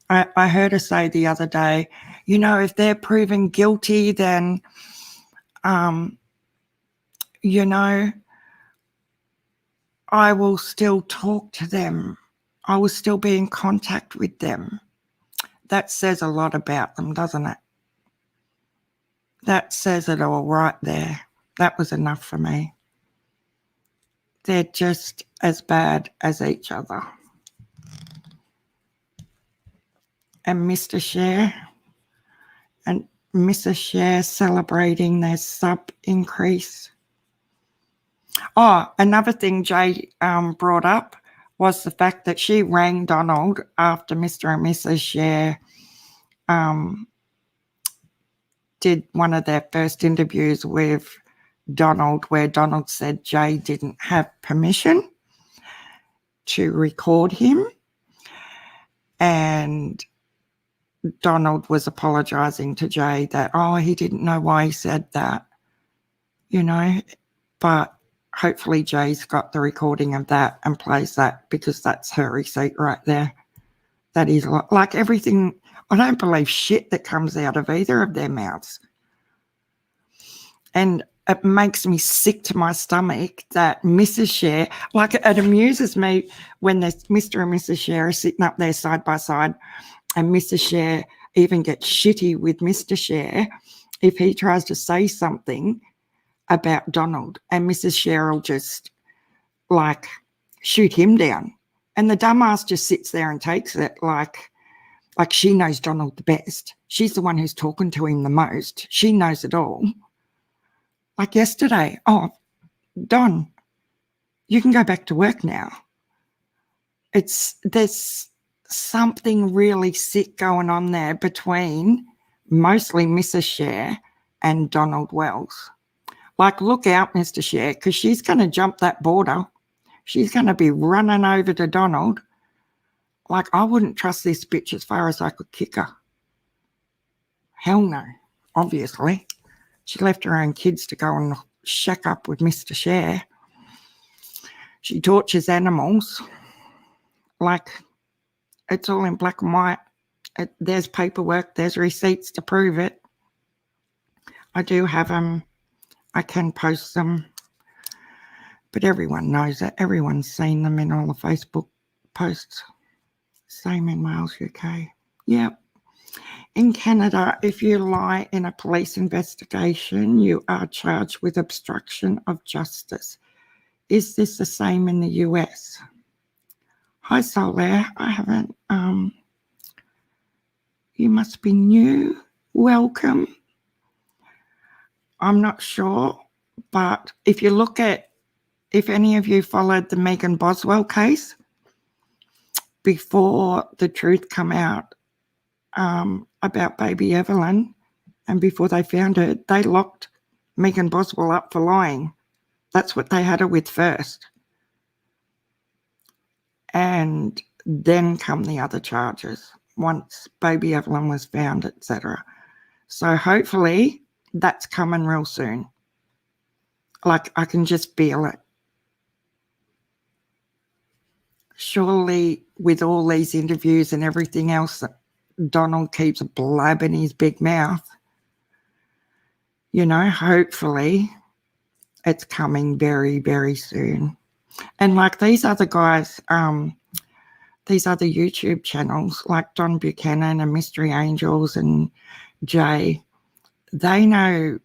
I heard her say the other day, you know, if they're proven guilty, then, you know, I will still talk to them. I will still be in contact with them. That says a lot about them, doesn't it? That says it all right there. That was enough for me. They're just as bad as each other. And Mr. Cher and Mrs. Cher celebrating their sub increase. Oh, another thing Jay brought up was the fact that she rang Donald after Mr. and Mrs. Cher did one of their first interviews with Donald, where Donald said Jay didn't have permission to record him. And Donald was apologizing to Jay that, oh, he didn't know why he said that, you know, but hopefully Jay's got the recording of that and plays that, because that's her receipt right there. That is like everything. I don't believe shit that comes out of either of their mouths. And it makes me sick to my stomach that Mrs. Cher, like it amuses me when there's Mr. and Mrs. Cher are sitting up there side by side, and Mrs. Cher even gets shitty with Mr. Cher if he tries to say something about Donald, and Mrs. Cher will just like shoot him down. And the dumbass just sits there and takes it like she knows Donald the best. She's the one who's talking to him the most. She knows it all. Like yesterday, oh, Don, you can go back to work now. There's something really sick going on there between mostly Mrs. Cher and Donald Wells. Like, look out, Mr. Cher, because she's going to jump that border. She's going to be running over to Donald. Like, I wouldn't trust this bitch as far as I could kick her. Hell no, obviously. She left her own kids to go and shack up with Mr. Cher. She tortures animals. Like, it's all in black and white. There's paperwork, there's receipts to prove it. I do have them. I can post them. But everyone knows it. Everyone's seen them in all the Facebook posts. Same in Wales, UK. Yep. In Canada, if you lie in a police investigation, you are charged with obstruction of justice. Is this the same in the US? Hi, Solaire. I haven't. You must be new. Welcome. I'm not sure, but if you look at, if any of you followed the Megan Boswell case before the truth come out, about baby Evelyn, and before they found her, they locked Megan Boswell up for lying. That's what they had her with first. And then come the other charges once baby Evelyn was found, etc. So hopefully that's coming real soon. Like, I can just feel it. Surely with all these interviews and everything else that Donald keeps blabbing his big mouth, you know, hopefully it's coming very, very soon. And like these other guys, these other YouTube channels like Don Buchanan and Mystery Angels and Jay, they know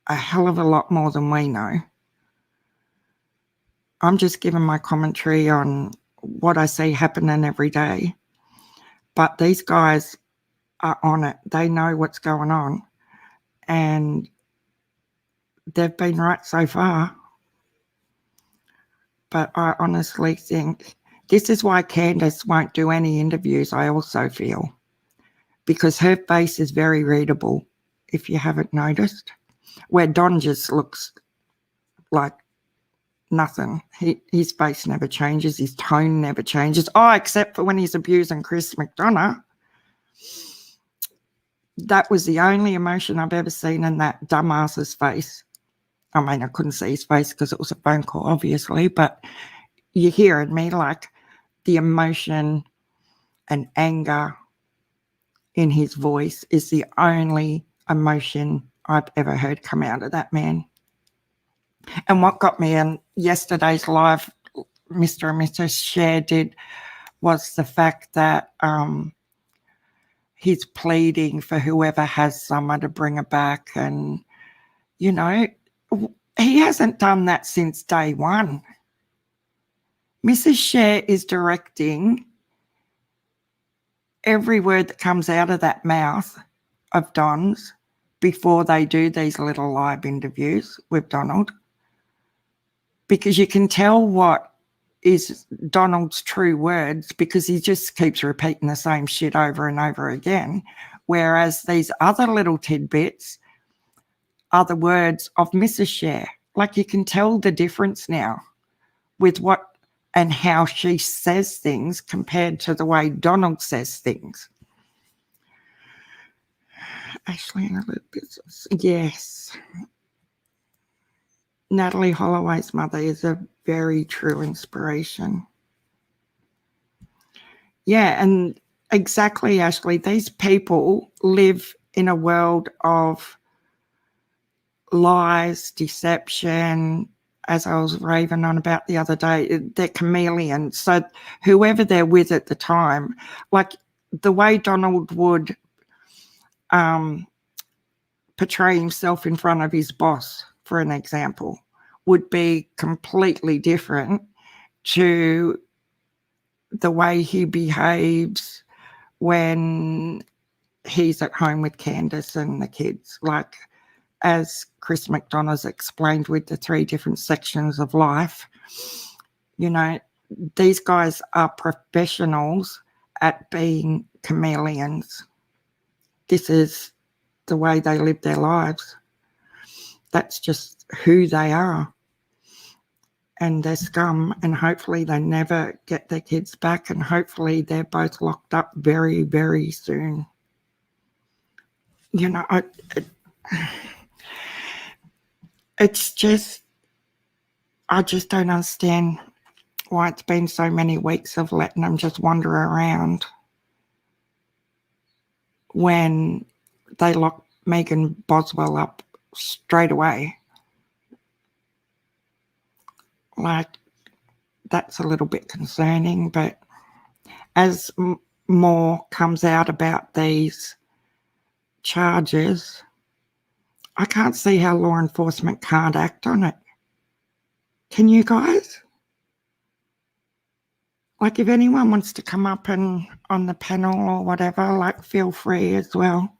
a hell of a lot more than we know. I'm just giving my commentary on what I see happening every day. But these guys are on it. They know what's going on. And they've been right so far. But I honestly think this is why Candace won't do any interviews, I also feel. Because her face is very readable, if you haven't noticed. Where Don just looks like nothing. His face never changes. His tone never changes. Oh, except for when he's abusing Chris McDonough. That was the only emotion I've ever seen in that dumbass's face. I mean, I couldn't see his face because it was a phone call, obviously, but you're hearing me, like the emotion and anger in his voice is the only emotion I've ever heard come out of that man. And what got me in yesterday's live, Mr. and Mrs. Cher did, was the fact that he's pleading for whoever has someone to bring her back. And, you know, he hasn't done that since day one. Mrs. Cher is directing every word that comes out of that mouth of Don's before they do these little live interviews with Donald. Because you can tell what is Donald's true words because he just keeps repeating the same shit over and over again. Whereas these other little tidbits are the words of Mrs. Cher. Like, you can tell the difference now with what and how she says things compared to the way Donald says things. Ashley and a little business. Yes. Natalie Holloway's mother is a very true inspiration. Yeah, and exactly, Ashley. These people live in a world of lies, deception, as I was raving on about the other day, they're chameleons. So whoever they're with at the time, like the way Donald would portray himself in front of his boss, for an example, would be completely different to the way he behaves when he's at home with Candace and the kids. Like, as Chris McDonough's explained with the 3 different sections of life, you know, these guys are professionals at being chameleons. This is the way they live their lives. That's just who they are. And they're scum, and hopefully they never get their kids back, and hopefully they're both locked up very, very soon. You know, it's just, I just don't understand why it's been so many weeks of letting them just wander around when they locked Megan Boswell up straight away. Like, that's a little bit concerning, but as more comes out about these charges, I can't see how law enforcement can't act on it. Can you guys? Like, if anyone wants to come up and on the panel or whatever, like, feel free as well.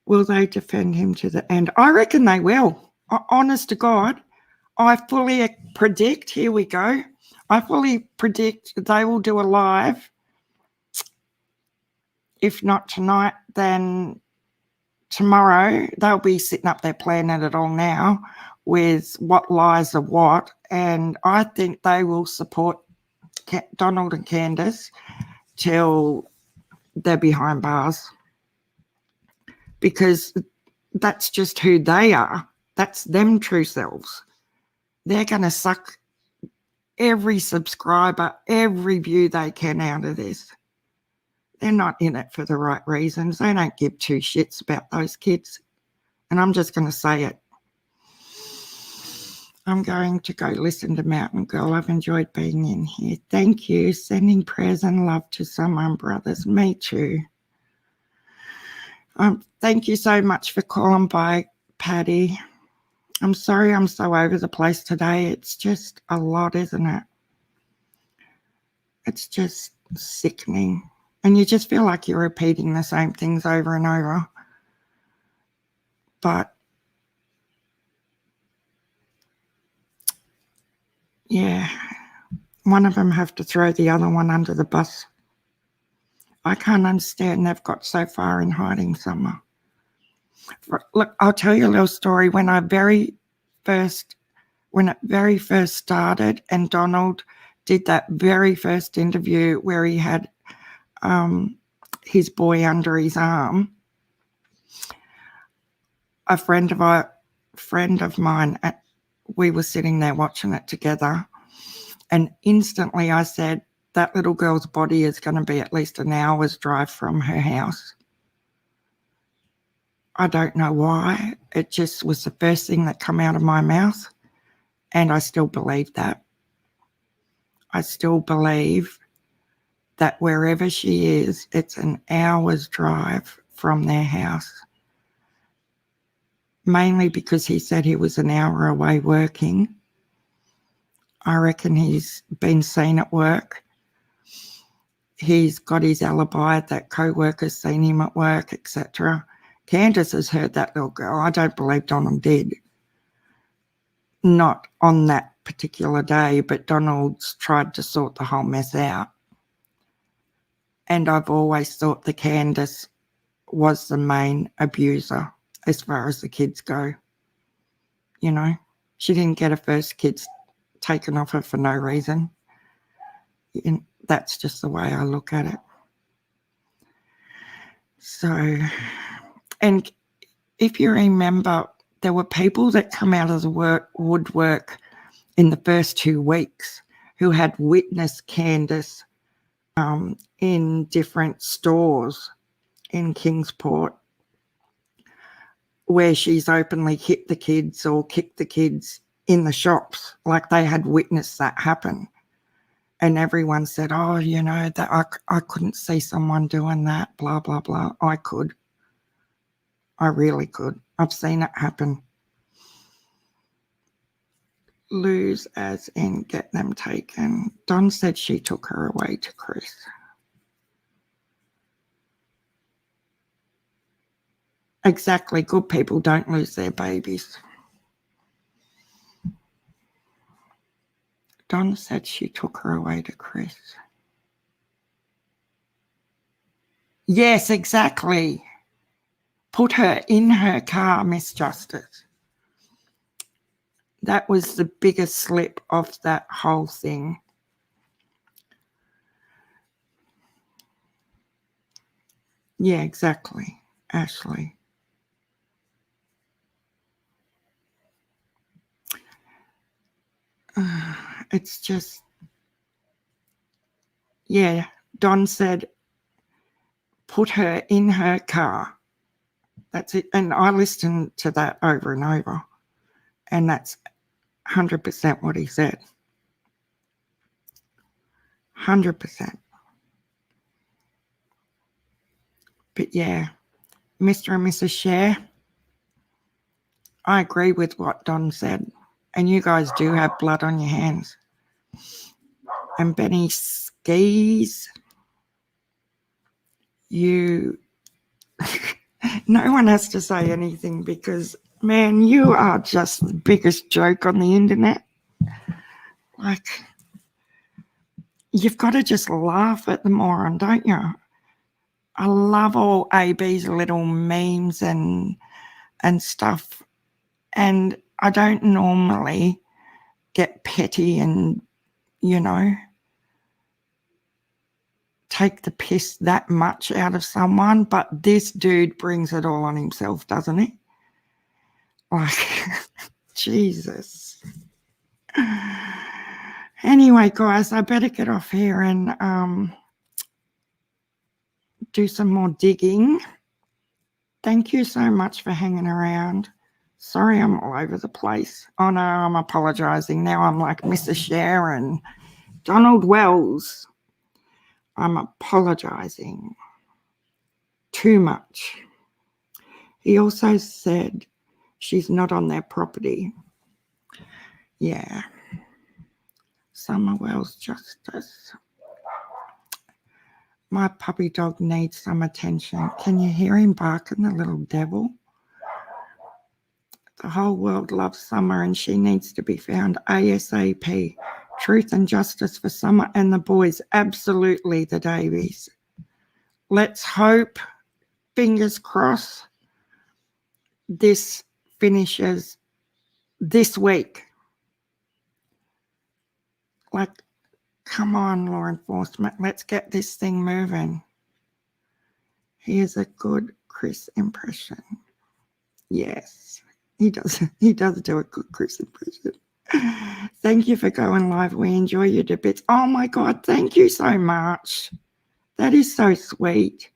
Will they defend him to the end? I reckon they will. Honest to God, I fully predict, here we go, I fully predict they will do a live. If not tonight, then tomorrow. They'll be sitting up there planning it all now with what lies are what, and I think they will support Donald and Candace till they're behind bars, because that's just who they are. That's them true selves. They're going to suck every subscriber, every view they can out of this. They're not in it for the right reasons. They don't give 2 shits about those kids. And I'm just going to say it. I'm going to go listen to Mountain Girl. I've enjoyed being in here. Thank you. Sending prayers and love to someone, brothers. Me too. Thank you so much for calling by, Patty. I'm sorry I'm so over the place today. It's just a lot, isn't it? It's just sickening. And you just feel like you're repeating the same things over and over. But yeah, one of them have to throw the other one under the bus. I can't understand they've got so far in hiding somewhere. Look, I'll tell you a little story. When it very first started and Donald did that very first interview where he had his boy under his arm, a friend of mine, we were sitting there watching it together, and instantly I said, that little girl's body is going to be at least an hour's drive from her house. I don't know why. It just was the first thing that came out of my mouth, and I still believe that. I still believe that wherever she is, it's an hour's drive from their house. Mainly because he said he was an hour away working. I reckon he's been seen at work. He's got his alibi that co-workers seen him at work, etc. Candace has heard that little girl. I don't believe Donald did. Not on that particular day, but Donald's tried to sort the whole mess out. And I've always thought that Candace was the main abuser as far as the kids go. You know, she didn't get her first kids taken off her for no reason. And that's just the way I look at it. So, and if you remember, there were people that come out of the woodwork in the first 2 weeks who had witnessed Candace in different stores in Kingsport where she's openly hit the kids or kicked the kids in the shops, like they had witnessed that happen. And everyone said, oh, you know, that I couldn't see someone doing that, blah, blah, blah. I could. I really could. I've seen it happen. Lose as in get them taken. Don said she took her away to Chris. Exactly. Good people don't lose their babies. Don said she took her away to Chris. Yes, exactly. Put her in her car, Miss Justice. That was the biggest slip of that whole thing. Yeah, exactly, Ashley. It's just, yeah, Don said, put her in her car. That's it. And I listened to that over and over. And that's 100% what he said. 100%. But yeah, Mr. and Mrs. Cher, I agree with what Don said. And you guys do have blood on your hands. And Benny Skis, you, no one has to say anything because, man, you are just the biggest joke on the internet. Like, you've got to just laugh at the moron, don't you? I love all AB's little memes and stuff. And I don't normally get petty and, you know, take the piss that much out of someone, but this dude brings it all on himself, doesn't he? Like, Jesus. Anyway, guys, I better get off here and do some more digging. Thank you so much for hanging around. Sorry I'm all over the place. Oh no, I'm apologising. Now I'm like Mrs. Cher and Donald Wells. I'm apologising too much. He also said she's not on their property. Yeah. Summer Wells Justice. My puppy dog needs some attention. Can you hear him barking, the little devil? The whole world loves Summer and she needs to be found ASAP. Truth and justice for Summer and the boys. Absolutely, the Davies. Let's hope, fingers crossed, this finishes this week. Like, come on, law enforcement. Let's get this thing moving. He is a good Chris impression. Yes, he does. He does do a good Chris impression. Thank you for going live. We enjoy your debates. Oh my God, thank you so much. That is so sweet.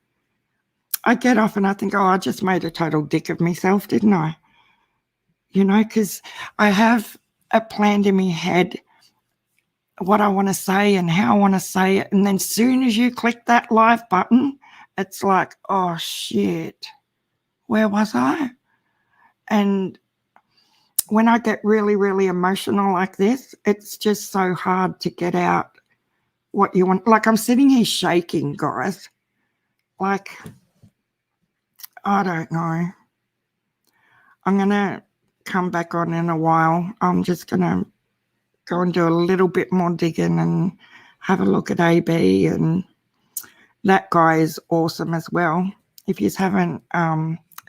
I get off and I think, oh, I just made a total dick of myself, didn't I? You know, because I have it planned in my head what I want to say and how I want to say it. And then as soon as you click that live button, it's like, oh, shit, where was I? And when I get really, really emotional like this, it's just so hard to get out what you want. Like, I'm sitting here shaking, guys. Like, I don't know. I'm going to come back on in a while. I'm just going to go and do a little bit more digging and have a look at AB, and that guy is awesome as well. If you haven't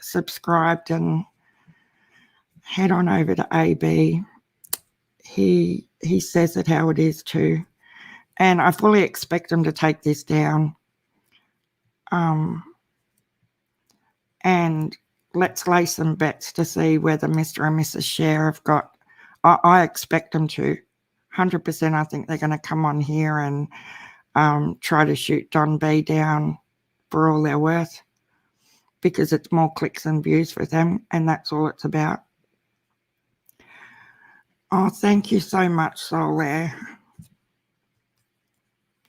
subscribed, and head on over to AB. He says it how it is too, and I fully expect him to take this down. And let's lay some bets to see whether Mr. and Mrs. Cher have got. I expect them to. 100%. I think they're going to come on here and try to shoot Don B down for all they're worth. because it's more clicks and views for them, and that's all it's about. Oh, thank you so much, Solaire.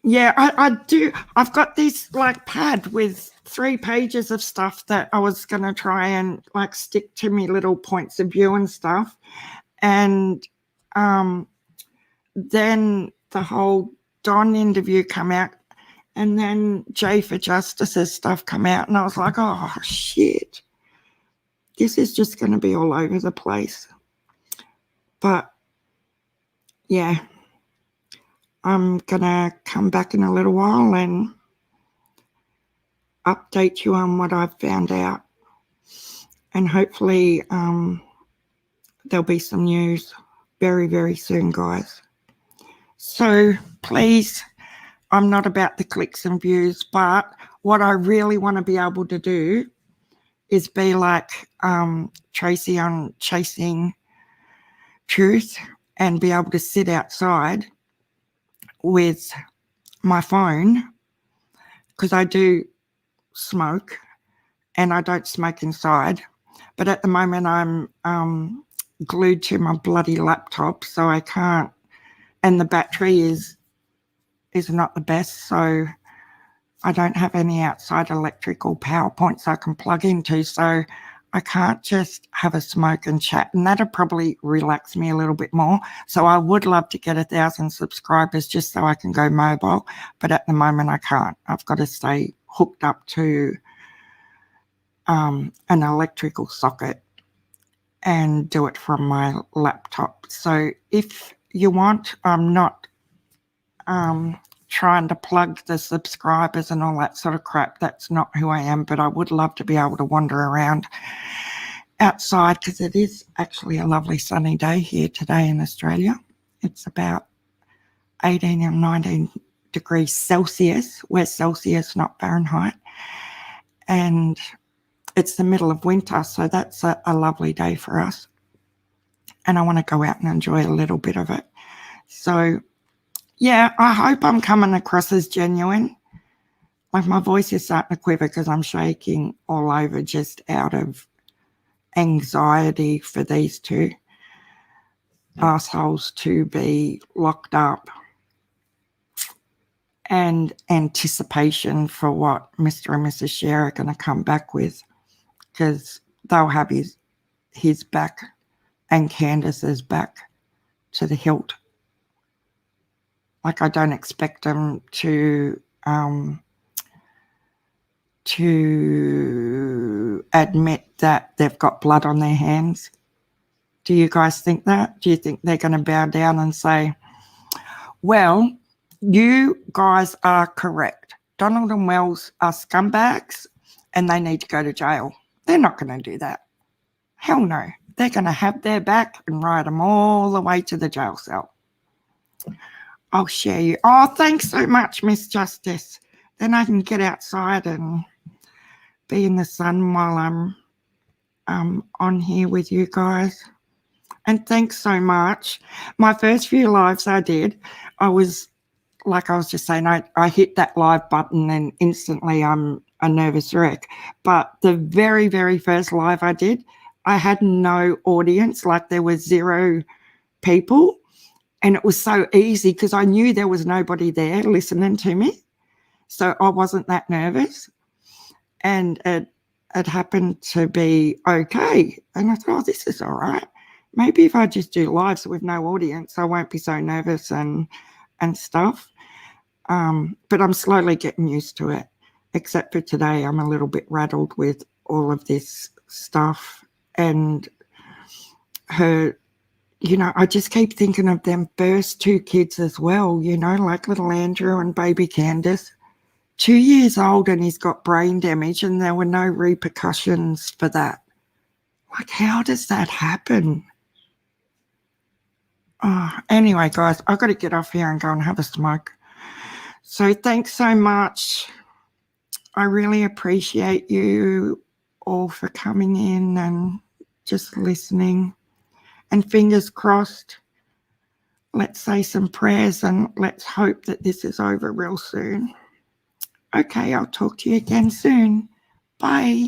Yeah, I do. I've got this like pad with 3 pages of stuff that I was going to try and like stick to me little points of view and stuff. And then the whole Don interview come out, and then J for Justice's stuff come out, and I was like, oh, shit. This is just going to be all over the place. But, yeah. I'm going to come back in a little while and update you on what I've found out. And hopefully there'll be some news very, very soon, guys. So please, I'm not about the clicks and views, but what I really want to be able to do is be like Tracy on Chasing Truth and be able to sit outside with my phone, because I do smoke and I don't smoke inside, but at the moment I'm glued to my bloody laptop, so I can't, and the battery is not the best, so I don't have any outside electrical power points I can plug into, so I can't just have a smoke and chat, and that'll probably relax me a little bit more. So I would love to get 1,000 subscribers just so I can go mobile, but at the moment I can't. I've got to stay hooked up to an electrical socket and do it from my laptop. So if you want, I'm not trying to plug the subscribers and all that sort of crap. That's not who I am, but I would love to be able to wander around outside, because it is actually a lovely sunny day here today in Australia. It's about 18 and 19 degrees Celsius. We're Celsius, not Fahrenheit. And it's the middle of winter, so that's a lovely day for us. And I want to go out and enjoy a little bit of it. So yeah, I hope I'm coming across as genuine. Like, my voice is starting to quiver because I'm shaking all over just out of anxiety for these 2 assholes to be locked up, and anticipation for what Mr. and Mrs. Cher are going to come back with, because they'll have his back and Candace's back to the hilt. Like, I don't expect them to admit that they've got blood on their hands. Do you guys think that? Do you think they're going to bow down and say, well, you guys are correct. Donald and Wells are scumbags and they need to go to jail? They're not going to do that. Hell no. They're going to have their back and ride them all the way to the jail cell. I'll share you. Oh, thanks so much, Miss Justice. Then I can get outside and be in the sun while I'm on here with you guys. And thanks so much. My first few lives I did, I was just saying, I hit that live button and instantly I'm a nervous wreck. But the very, very first live I did, I had no audience, like there was 0 people. And it was so easy because I knew there was nobody there listening to me. So I wasn't that nervous. And it happened to be okay. And I thought, oh, this is all right. Maybe if I just do lives with no audience, I won't be so nervous and stuff. But I'm slowly getting used to it. Except for today, I'm a little bit rattled with all of this stuff. And her, I just keep thinking of them first 2 kids as well, like little Andrew and baby Candace. 2 years old and he's got brain damage and there were no repercussions for that. Like, how does that happen? Oh, anyway, guys, I've got to get off here and go and have a smoke. So thanks so much. I really appreciate you all for coming in and just listening. And fingers crossed, let's say some prayers and let's hope that this is over real soon. Okay, I'll talk to you again soon. Bye.